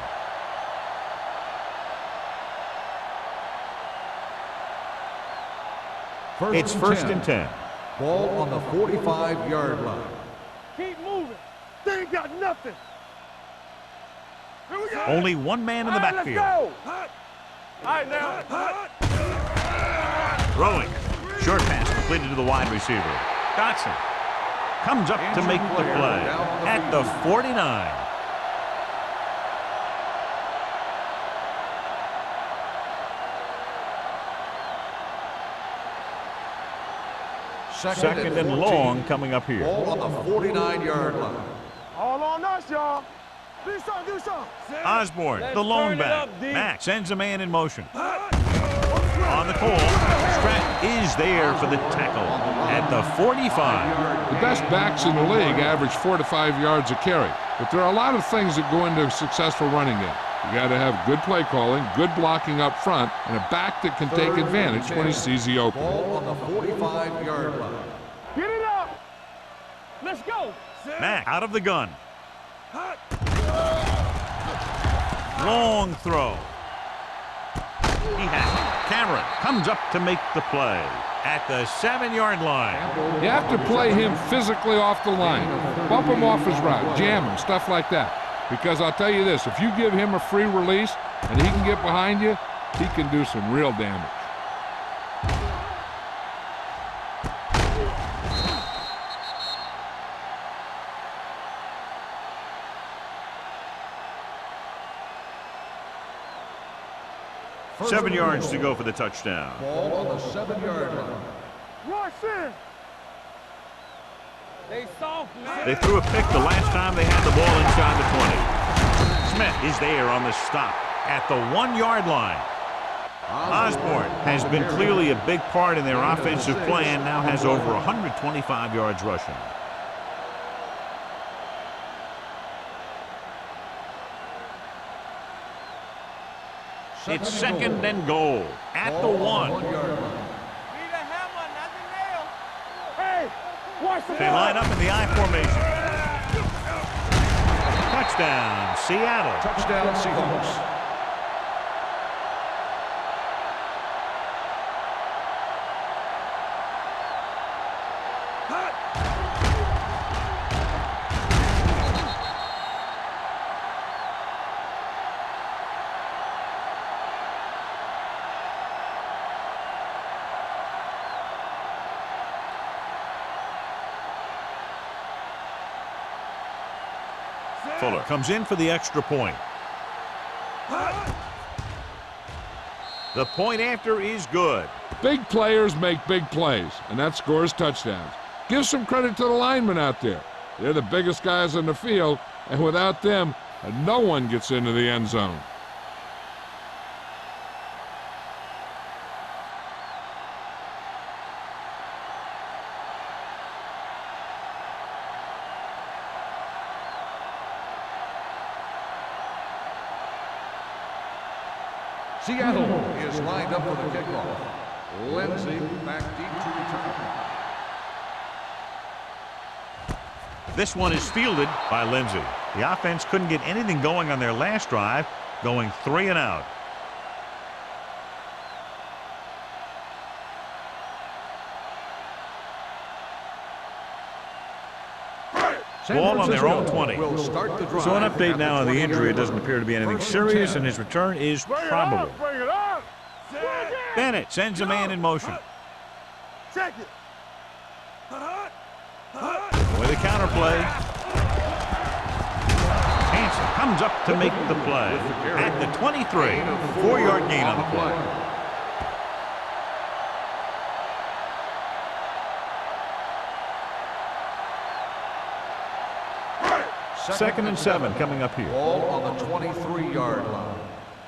It's 1st and 10. Ball on the 45-yard line. Keep moving. They ain't got nothing. Here we go. Only one man in the backfield. Let's go. All right, now. Throwing. Short pass completed to the wide receiver. Dotson comes up to make the play at the 49. Second and long coming up here. Ball on the 49-yard line. All on us, y'all. Do something. Osborne, the lone turn it back. up, D. Mack sends a man in motion. On the call, Stratton is there for the tackle at the 45. The best backs in the league average 4 to 5 yards a carry, but there are a lot of things that go into a successful running game. You got to have good play calling, good blocking up front, and a back that can take advantage when he sees the opening. Ball on the 45-yard line. Get it up. Let's go. Mack out of the gun. Long throw. He has it. Cameron comes up to make the play at the 7-yard line. You have to play him physically off the line. Bump him off his route, jam him, stuff like that. Because I'll tell you this, if you give him a free release and he can get behind you, he can do some real damage. First 7 and yards goal. to go for the touchdown. Ball on the 7-yard line. Rush in. They soft, man. They threw a pick the last time they had the ball inside the 20. Smith is there on the stop at the 1-yard line. Osborne has been clearly a big part in their offensive plan, now has over 125 yards rushing. It's second and goal at the 1. Hey, watch the They ball. line up in the I formation. Touchdown, Seattle. Touchdown, Seahawks. Fuller comes in for the extra point. The point after is good. Big players make big plays, and that scores touchdowns. Give some credit to the linemen out there. They're the biggest guys on the field, and without them, no one gets into the end zone. Seattle is lined up for the kickoff. Lindsey back deep to return. This one is fielded by Lindsey. The offense couldn't get anything going on their last drive, going 3 and out. Ball on their own 20. Will start the drive. So an update now on the injury. It doesn't appear to be anything serious, and his return is probable. Bring it up. Bennett sends a man in motion. Check it. With a counterplay. Hansen comes up to make the play. At the 23, 4-yard gain on the play. Second and 7 coming up here. Ball on the 23-yard line.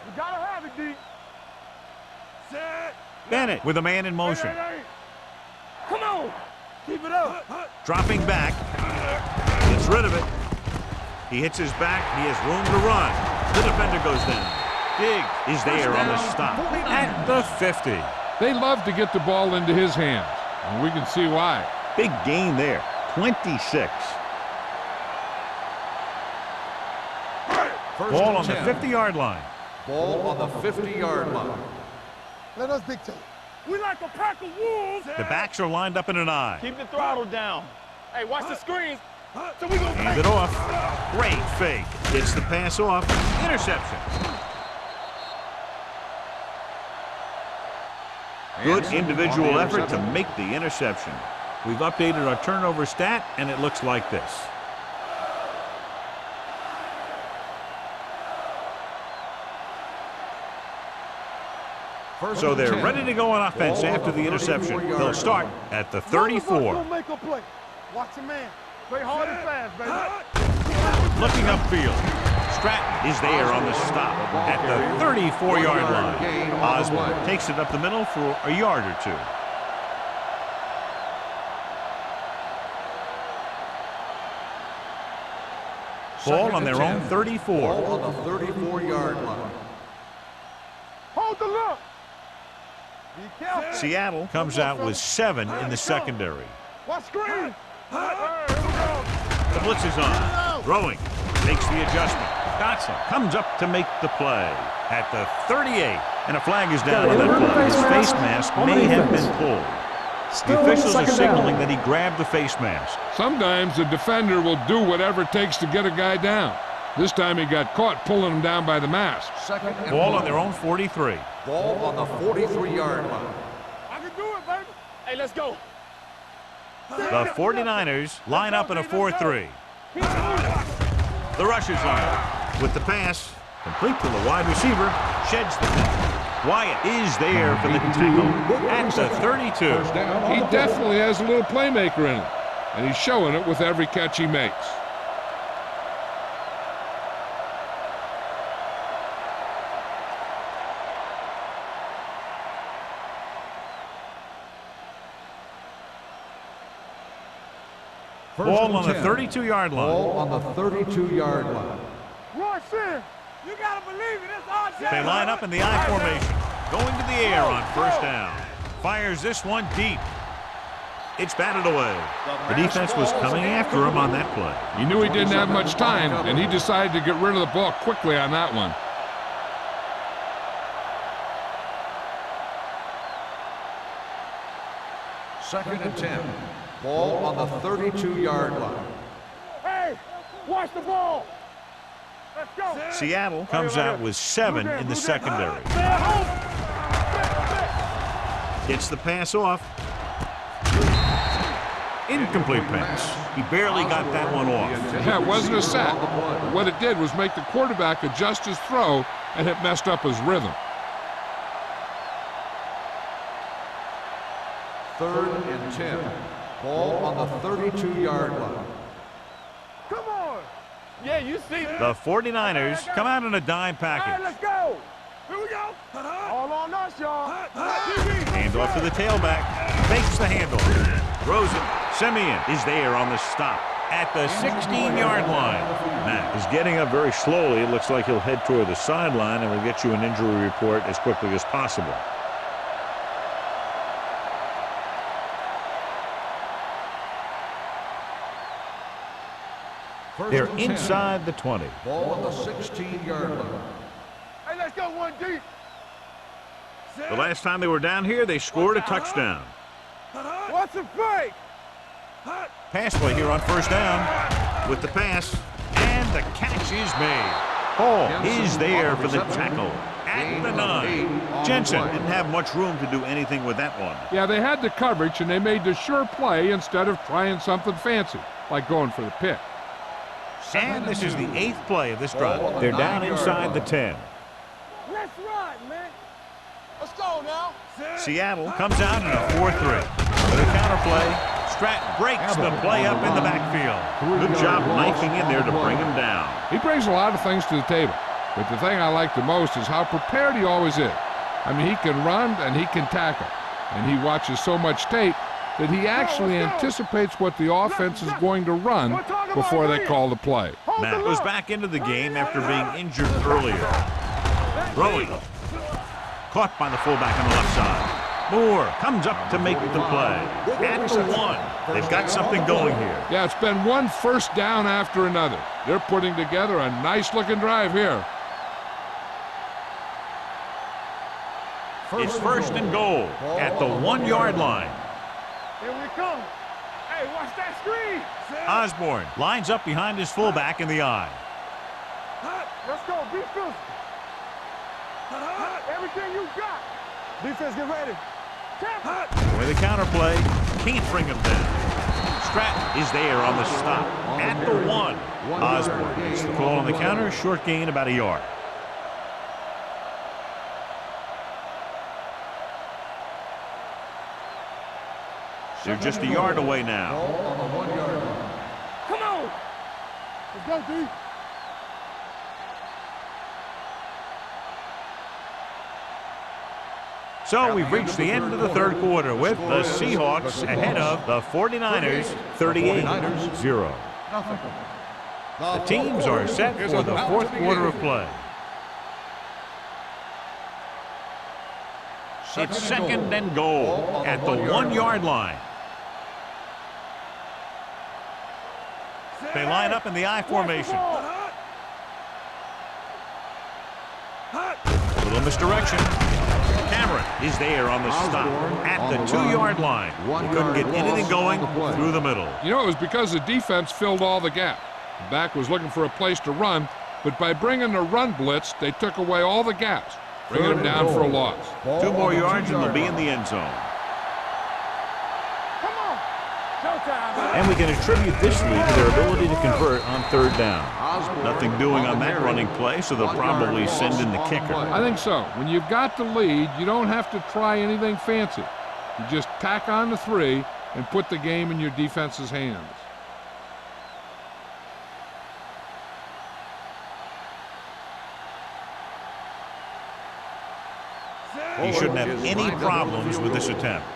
You gotta have it, D. Set. Bennett with a man in motion. Come on. Keep it up. Dropping back. Gets rid of it. He hits his back. He has room to run. The defender goes down. Diggs is there on the stop. At the 50. They love to get the ball into his hands, and we can see why. Big gain there. 26. Ball on the 50-yard line. Ball on the 50-yard line. Let us dictate. We like a pack of wolves. The backs are lined up in an eye. Keep the throttle down. Hey, watch the screens. So we gonna Hand it off. Great fake. Gets the pass off. Interception. Good individual effort to make the interception. We've updated our turnover stat, and it looks like this. So they're ready to go on offense after the interception. They'll start at the 34. Make a play. Watch your man. Play hard and fast, baby. Looking upfield. Stratton is there on the stop at the 34-yard line. Osborne takes it up the middle for a yard or two. Ball on their own 34. Ball on the 34-yard line. Hold the look. Be careful. Seattle comes out with 7 in the secondary. Watch screen. The blitz is on. Throwing. Makes the adjustment. Dotson comes up to make the play at the 38. And a flag is down on that play. His face mask may have been pulled. The officials are signaling that he grabbed the face mask. Sometimes the defender will do whatever it takes to get a guy down. This time he got caught pulling him down by the mask. Second and Ball on one. their own 43. Ball on the 43-yard line. I can do it, baby. Hey, let's go. The 49ers line up in a 4-3. The rush is on. With the pass, complete to the wide receiver, sheds the tackle. Wyatt is there for the tackle at the 32. He definitely has a little playmaker in him, and he's showing it with every catch he makes. Ball on the 32-yard line. Ball on the 32-yard line. Rush in. You gotta believe it. It's our job. They line up in the I formation. Going to the air on first down. Fires this one deep. It's batted away. The defense was coming after him on that play. He knew he didn't have much time, and he decided to get rid of the ball quickly on that one. Second and 10. Ball on the 32-yard line. Hey, watch the ball. Let's go. Seattle comes out with 7 in the secondary. Gets the pass off. Incomplete pass. He barely got that one off. Yeah, it wasn't a sack. What it did was make the quarterback adjust his throw, and it messed up his rhythm. 3rd and 10. Ball on the 32-yard line. Come on. Yeah, you see that. The 49ers come out in a dime All right, package. let's go. Here we go. All on us, y'all. Handoff to the tailback. Fakes the handoff. Throws it. Simeon is there on the stop at the 16-yard line. Matt is getting up very slowly. It looks like he'll head toward the sideline, and we'll get you an injury report as quickly as possible. They're inside the 20. Ball on the 16-yard line. Hey, let's go one deep. The last time they were down here, they scored a touchdown. What's a fake? Pass play here on first down with the pass, and the catch is made. Hall is there for the tackle at the 9. Jensen didn't have much room to do anything with that one. Yeah, they had the coverage, and they made the sure play instead of trying something fancy, like going for the pick. And this is the 8th play of this drive. They're down inside the 10. Let's ride, man. Let's go now. Seattle comes out in a 4-3. With a counterplay, Stratton breaks the play up in the backfield. Good job knifing in there to bring him down. He brings a lot of things to the table, but the thing I like the most is how prepared he always is. I mean, he can run and he can tackle, and he watches so much tape that he actually anticipates what the offense is going to run before they call the play. Matt goes back into the game after being injured earlier. Throwing. Caught by the fullback on the left side. Moore comes up to make the play. At the 1. They've got something going here. Yeah, it's been one first down after another. They're putting together a nice-looking drive here. It's first and goal at the 1-yard line. Here we come. Hey, watch that screen. Osborne lines up behind his fullback in the eye. Let's go. Be physical. Everything you got. Defense, get ready. With a counterplay, can't bring him down. Stratton is there on the stop at the 1. Osborne makes the call on the counter, short gain about a yard. They're just a yard away now. Ball on the 1-yard line. Come on. Let's go, D. So we've reached the end of the 3rd quarter with the Seahawks ahead of the 49ers 38-0. The teams are set for the 4th quarter of play. It's second and goal at the 1-yard line. They line up in the I formation. Little misdirection. Cameron is there on the stop at the 2-yard line. He couldn't get anything going through the middle. You know, it was because the defense filled all the gap. The back was looking for a place to run, but by bringing the run blitz, they took away all the gaps, bringing them down for a loss. 2 more yards and they'll be in the end zone. Come on. Showtime. And we can attribute this lead to their ability to convert on 3rd down. Nothing doing on that running play, so they'll probably send in the kicker. I think so. When you've got the lead, you don't have to try anything fancy. You just tack on the 3 and put the game in your defense's hands. He shouldn't have any problems with this attempt.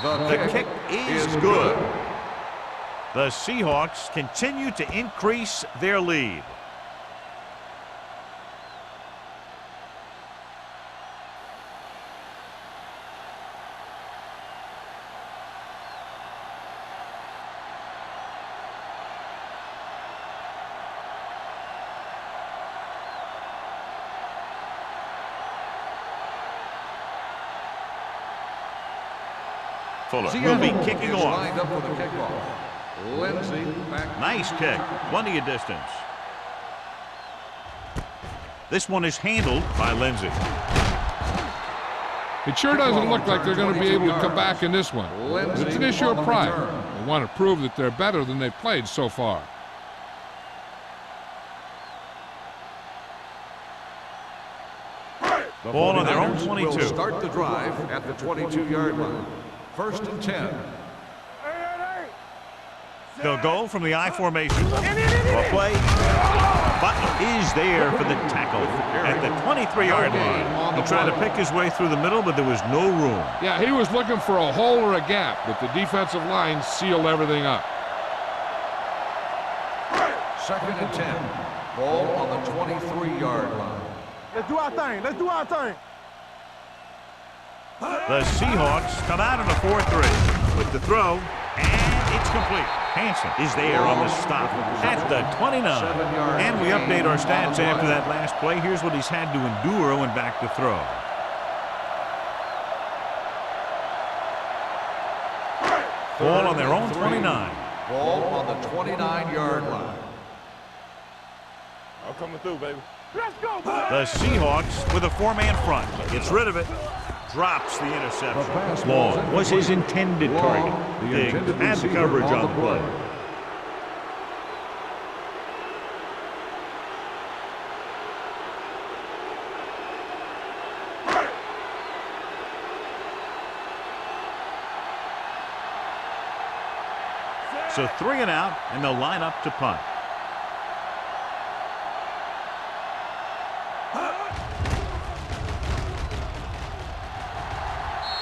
The kick is good. The Seahawks continue to increase their lead. Fuller will be kicking off. Lined up for the kickoff. Lindsey back. Nice kick. Plenty of distance. This one is handled by Lindsey. It sure doesn't look like they're going to be able to come back in this one. But it's an issue of pride. They want to prove that they're better than they've played so far. The Ball on their own 49ers 22. will start the drive at the 22-yard line. First and 10. They'll go from the I formation. Well, play. Button is there for the tackle at the 23-yard line. He tried to pick his way through the middle, but there was no room. Yeah, he was looking for a hole or a gap, but the defensive line sealed everything up. Second and 10. Ball on the 23-yard line. Let's do our thing. Let's do our thing. The Seahawks come out in a 4-3 with the throw, and it's complete. Hanson is there on the stop at the 29. And we update our stats after that last play. Here's what he's had to endure when back to throw. Ball on their own 29. Ball on the 29-yard line. I'm coming through, baby. Let's go, boy. The Seahawks with a 4-man front. Gets rid of it. Drops the interception. Long was his intended target. Diggs had the coverage on the play. So 3 and out, and they'll line up to punt.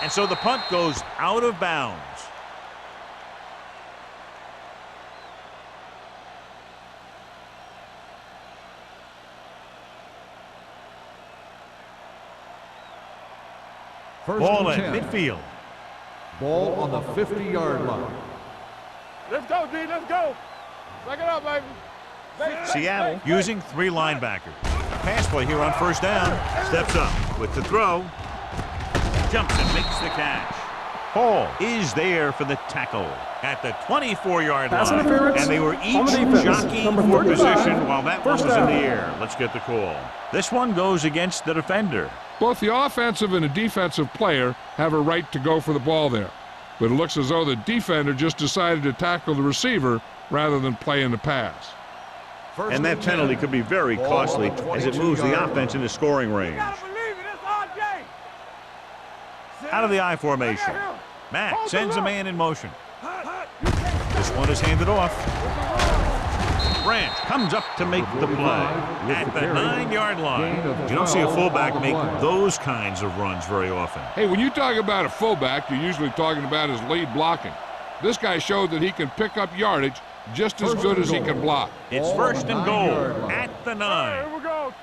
And so the punt goes out of bounds. Ball at midfield. Ball on the 50-yard line. Let's go, D. Let's go. Back it up, baby. Seattle using 3 linebackers. Pass play here on first down. Steps up with the throw. Jumps and makes the catch. Hall is there for the tackle at the 24-yard line. And they were each jockeying for position while that one was in the air. Let's get the call. This one goes against the defender. Both the offensive and the defensive player have a right to go for the ball there. But it looks as though the defender just decided to tackle the receiver rather than play in the pass. And that penalty could be very costly as it moves the offense into scoring range. Out of the I formation. Matt sends a man in motion. This one is handed off. Branch comes up to make the play at the 9-yard line. You don't see a fullback make those kinds of runs very often. Hey, when you talk about a fullback, you're usually talking about his lead blocking. This guy showed that he can pick up yardage just as good as he can block. It's first and goal at the 9. Here we go.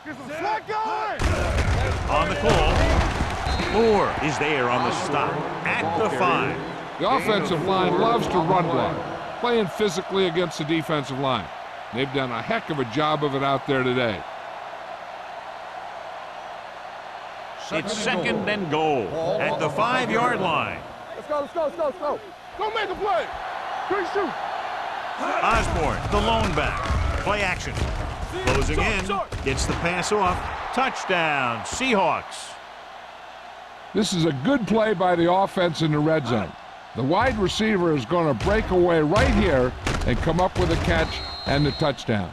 Get some slack going. On the call, Moore is there on the stop at the 5. The offensive line loves to run block, playing physically against the defensive line. They've done a heck of a job of it out there today. It's second and goal at the 5-yard line. Let's go, let's go, let's go, let's go. Go make a play. Quick shoot. Osborne, the lone back. Play action. Closing in, gets the pass off. Touchdown, Seahawks. This is a good play by the offense in the red zone. The wide receiver is going to break away right here and come up with a catch and the touchdown.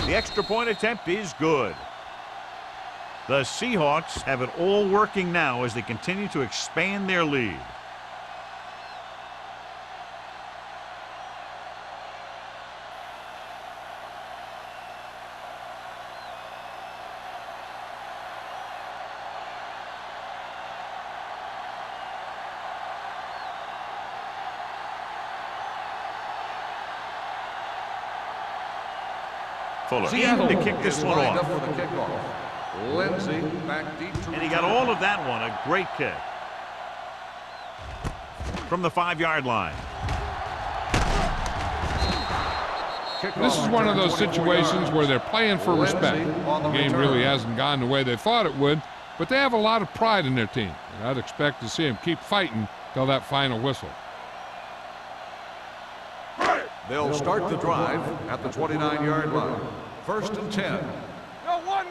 The extra point attempt is good. The Seahawks have it all working now as they continue to expand their lead. Fuller in to kick this one off. Lindsay back deep to And he got all of that one. A great kick. From the 5-yard line. This is one of those situations where they're playing for respect. The game really hasn't gone the way they thought it would, but they have a lot of pride in their team. And I'd expect to see them keep fighting till that final whistle. They'll start the drive at the 29-yard line. 1st and 10. Yo, one.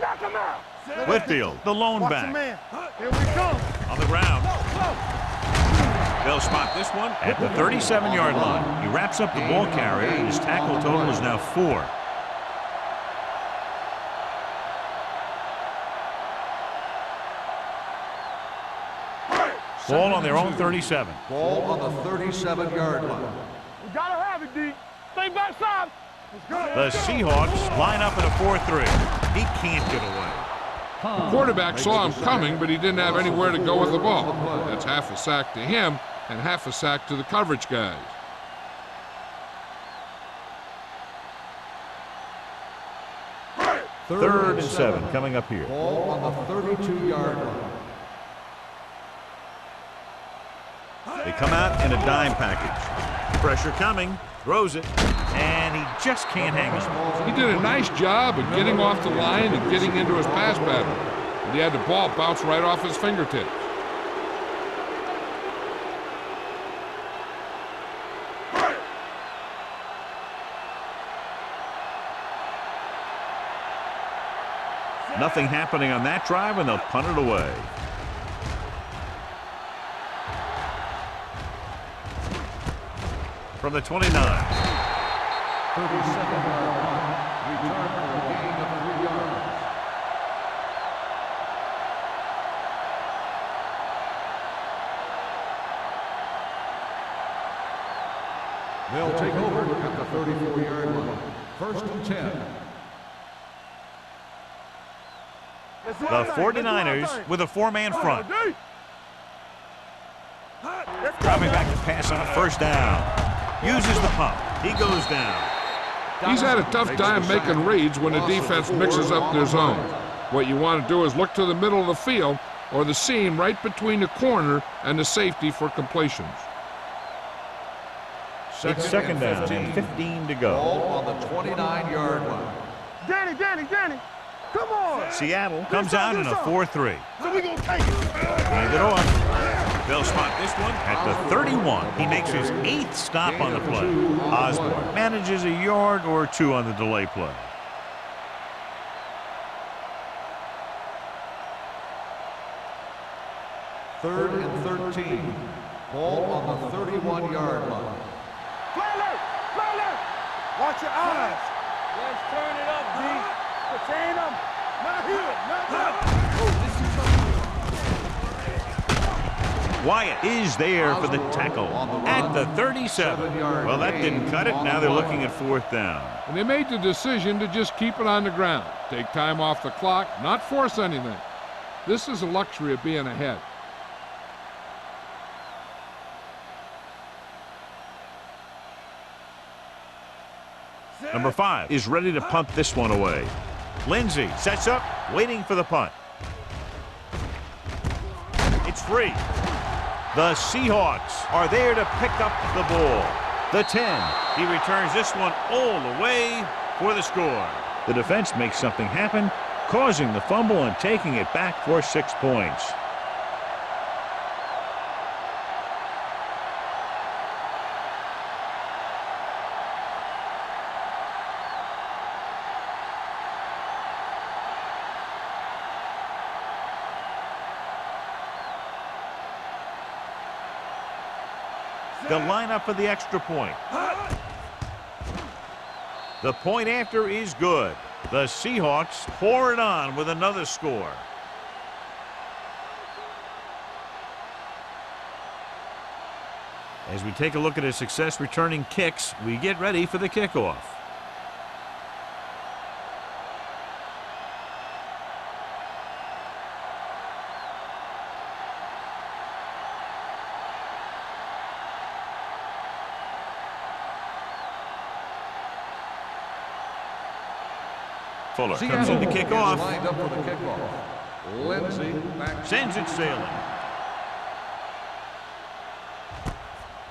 Knock him out. Whitfield, the lone Watch back. the man. Here we come. On the ground. They'll spot this one at the 37-yard line. He wraps up the ball carrier, and his tackle total is now 4. Ball on their own 37. Ball on the 37-yard line. We gotta have it, D. Stay backside. The Seahawks line up in a 4-3. He can't get away. The quarterback saw him coming, but he didn't have anywhere to go with the ball. That's half a sack to him and half a sack to the coverage guys. Third and 7 coming up here. Ball on the 32-yard line. They come out in a dime package. Pressure coming, throws it, and he just can't hang on. He did a nice job of getting off the line and getting into his pass pattern. But he had the ball bounce right off his fingertips. Nothing happening on that drive, and they'll punt it away. From the 29. 37-yard line. Return for a gain of 3 yards. They'll take over at the 34-yard line. 1st and 10. The 49ers with a 4-man front. Driving back to pass on a 1st down. Uses the pump. He goes down. He's had a tough time making reads when the defense mixes up their zone. What you want to do is look to the middle of the field or the seam right between the corner and the safety for completions. It's 2nd down and 15 to go. Ball on the 29-yard line. Danny. Come on. Seattle comes out in a 4-3. So we gonna take it. Hand it off. They'll spot this one at the 31. He makes his 8th stop on the play. Osborne manages a yard or 2 on the delay play. Third and 13. Ball on the 31-yard line. Play alert. Watch your eyes. Let's turn it up, D. Contain them. Not here. Wyatt is there for the tackle at the 37. Well, that didn't cut it. Now they're looking at 4th down. And they made the decision to just keep it on the ground. Take time off the clock, not force anything. This is a luxury of being ahead. Number 5 is ready to punt this one away. Lindsay sets up, waiting for the punt. It's free. The Seahawks are there to pick up the ball. The 10. He returns this one all the way for the score. The defense makes something happen, causing the fumble and taking it back for 6 points. They'll line up for the extra point. The point after is good. The Seahawks pour it on with another score. As we take a look at his success returning kicks, we get ready for the kickoff. Fuller comes in to kick off. Lined up for the kickoff. Lindsay back. Sends it sailing.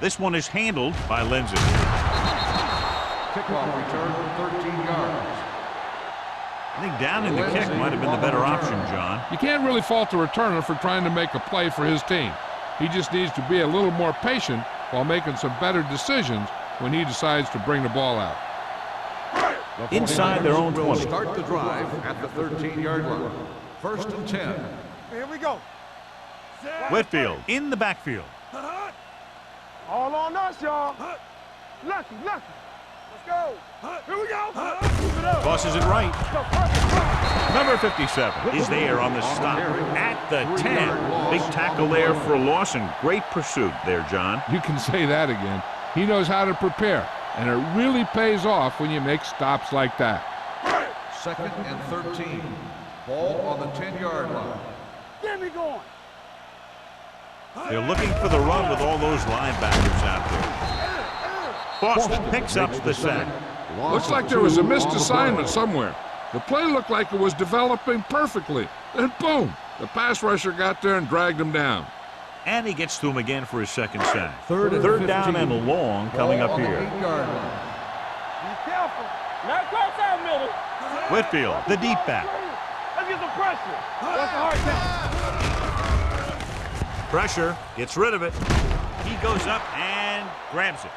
This one is handled by Lindsay. Kickoff return, 13 yards. I think downing the kick might have been the better option, John. You can't really fault the returner for trying to make a play for his team. He just needs to be a little more patient while making some better decisions when he decides to bring the ball out. Inside their own 20. Will start the drive at the 13-yard line. 1st and 10. Here we go. Whitfield in the backfield. All on us, y'all. Lucky. Let's go. Here we go. Move it up. Tosses it right. Number 57 is there on the stop at the 10. Big tackle there for Lawson. Great pursuit there, John. You can say that again. He knows how to prepare, and it really pays off when you make stops like that. 2nd and 13. Ball on the 10-yard line. Get me going. They're looking for the run with all those linebackers out there. Boston picks up the sack. Looks like there was a missed assignment somewhere. The play looked like it was developing perfectly. Then boom, the pass rusher got there and dragged him down. And he gets to him again for his second sack. Third down and long coming up here. Be careful. Not close out, middle. Whitfield, the deep back. Let's get some pressure. That's a hard down. Pressure, gets rid of it. He goes up and grabs it.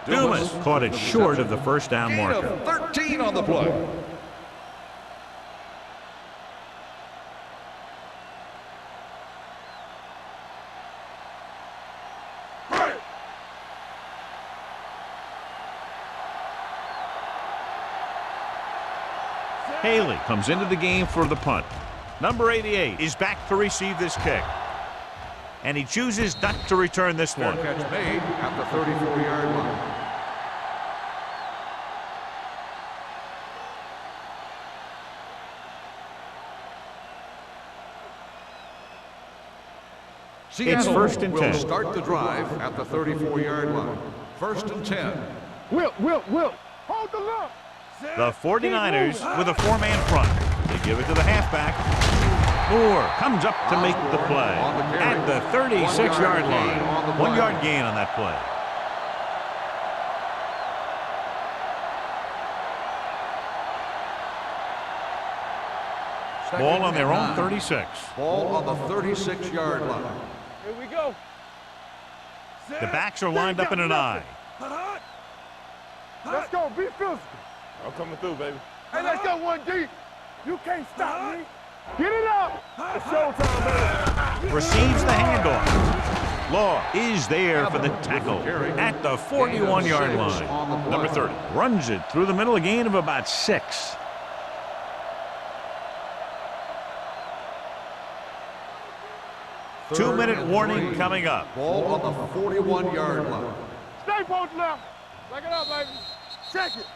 Dumas caught it short of the first down marker. 13 on the play. Haley comes into the game for the punt. Number 88 is back to receive this kick. And he chooses not to return this one. Fair catch made at the 34-yard line. It's 1st and 10. Will start the drive at the 34-yard line. 1st and 10. Will. Hold the look. The 49ers with a 4-man front. They give it to the halfback. Moore comes up to make the play at the 36-yard line. 1-yard gain on that play. Ball on their own 36. Ball on the 36-yard line. Here we go. The backs are lined up in an eye. Let's go. Be physical. I'm coming through, baby. Hey, let's go one deep. You can't stop me. Get it up. It's showtime, baby. Receives the handoff. Law is there for the tackle at the 41-yard line. Number 30 runs it through the middle, a gain of about 6. Two-minute warning coming up. Ball on the 41-yard line. Stay post left. Back it up, baby. Check it.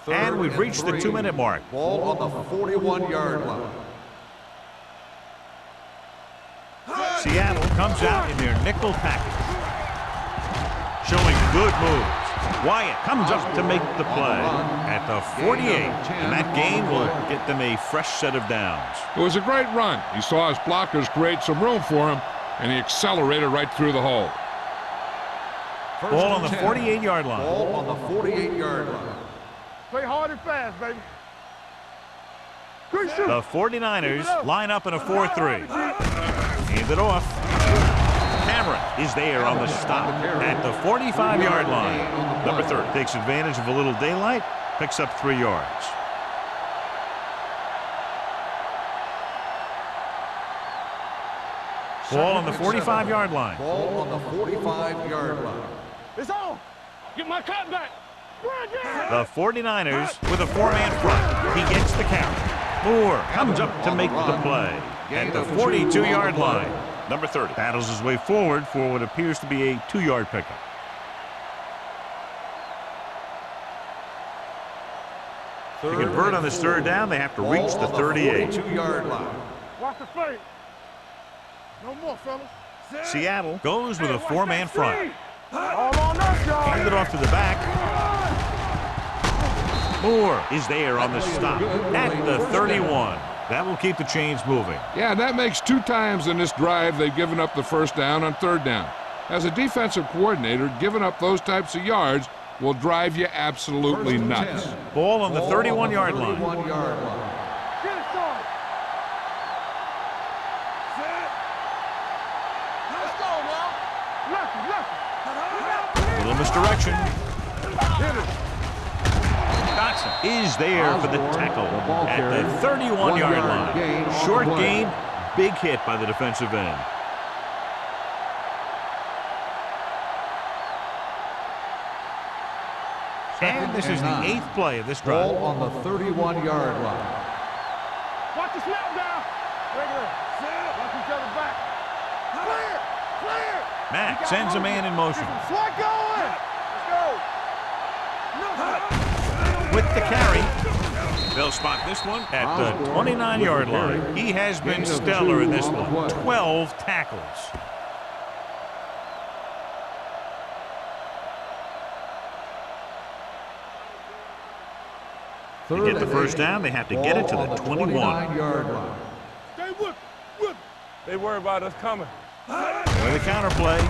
And we've reached the 2-minute mark. Ball on the 41-yard line. Seattle comes out in their nickel package, showing good moves. Wyatt comes up to make the play at the 48, and that gain will get them a fresh set of downs. It was a great run. He saw his blockers create some room for him, and he accelerated right through the hole. Ball on the 48-yard line. Ball on the 48-yard line. Play hard and fast, baby. The 49ers line up in a 4-3. Hand it off. Cameron is there on the stop at the 45-yard line. Number 30 takes advantage of a little daylight, picks up 3 yards. Ball on the 45-yard line. Ball on the 45-yard line. It's on. Get my cut back. The 49ers with a 4-man front. He gets the count. Moore comes up to make the play at the 42-yard line. Number 30 battles his way forward for what appears to be a 2-yard pickup. To convert on this third down, they have to reach the 38. 42-yard line. Watch the fake. No more, fellas. Seattle goes with a four-man front. All on us, y'all. Hand it off to the back. Moore is there on the stop at the 31. That will keep the chains moving. Yeah, and that makes 2 times in this drive they've given up the first down on third down. As a defensive coordinator, giving up those types of yards will drive you absolutely nuts. Ball on the 31-yard line. 31-yard line. Get it started. Set. Let's go now. Left. Little misdirection. Hit it. Dotson is there for the tackle at the 31-yard line. Short gain, big hit by the defensive end. And this is the 8th play of this drive. Ball on the 31-yard line. Watch the snap down. Regular. Set. Watch each other back. Clear. Clear. Matt sends a man in motion. Swat going. Let's go. With the carry, they'll spot this one at the 29-yard line. He has been stellar in this one. 12 tackles. To get the first down, they have to get it to the 21. Stay with me. They worry about us coming. With a counterplay.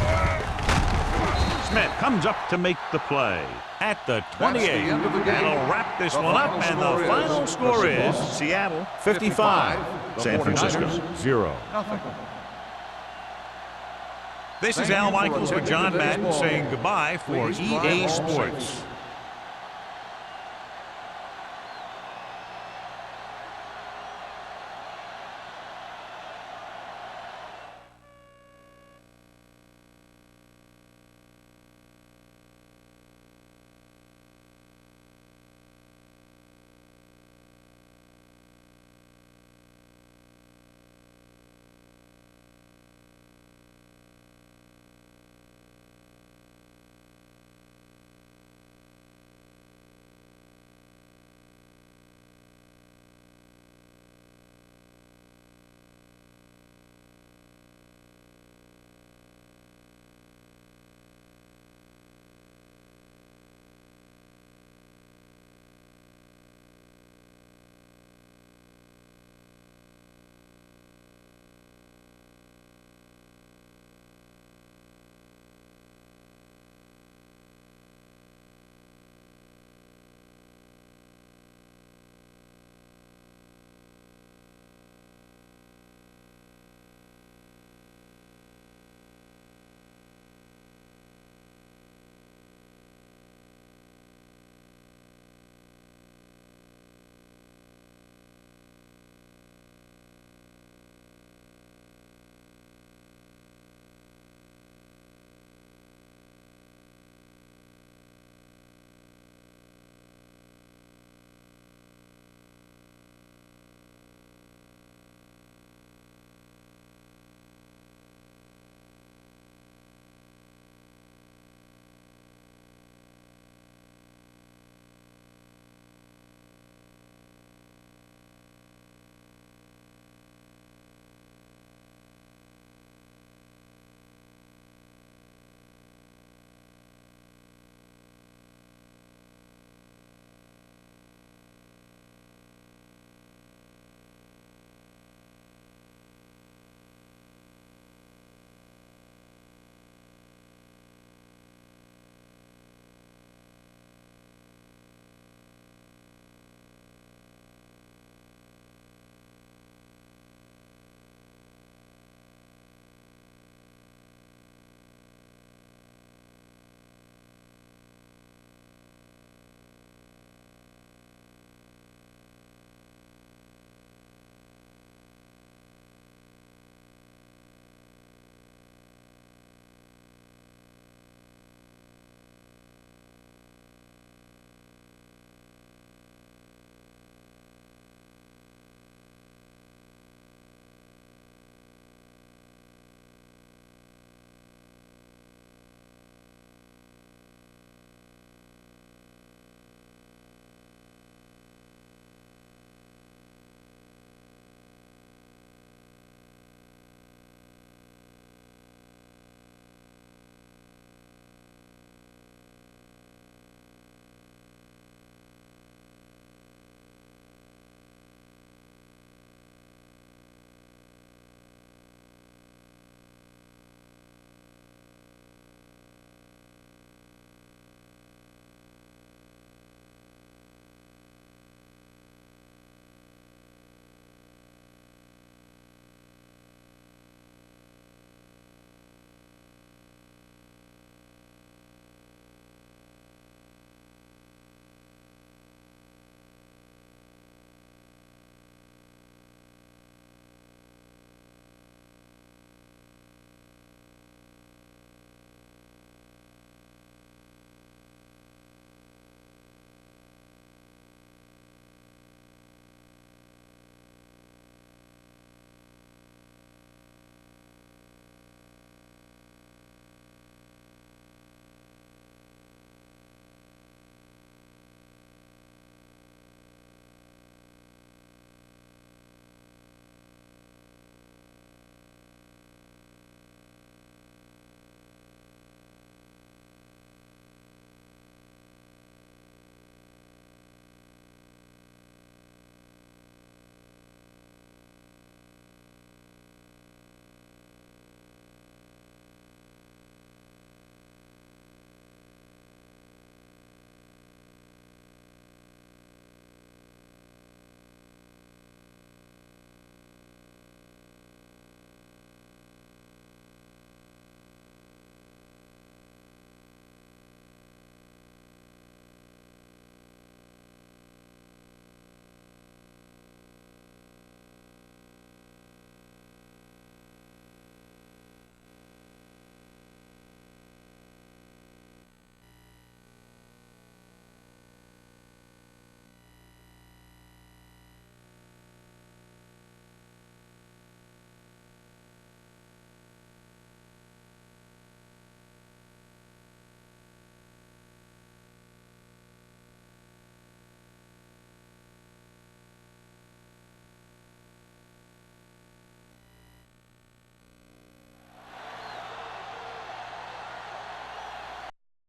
Smith comes up to make the play at the 28. That'll wrap this one up, and the final score is Seattle 55, San Francisco 0. This is Al Michaels with John Madden saying goodbye for EA Sports.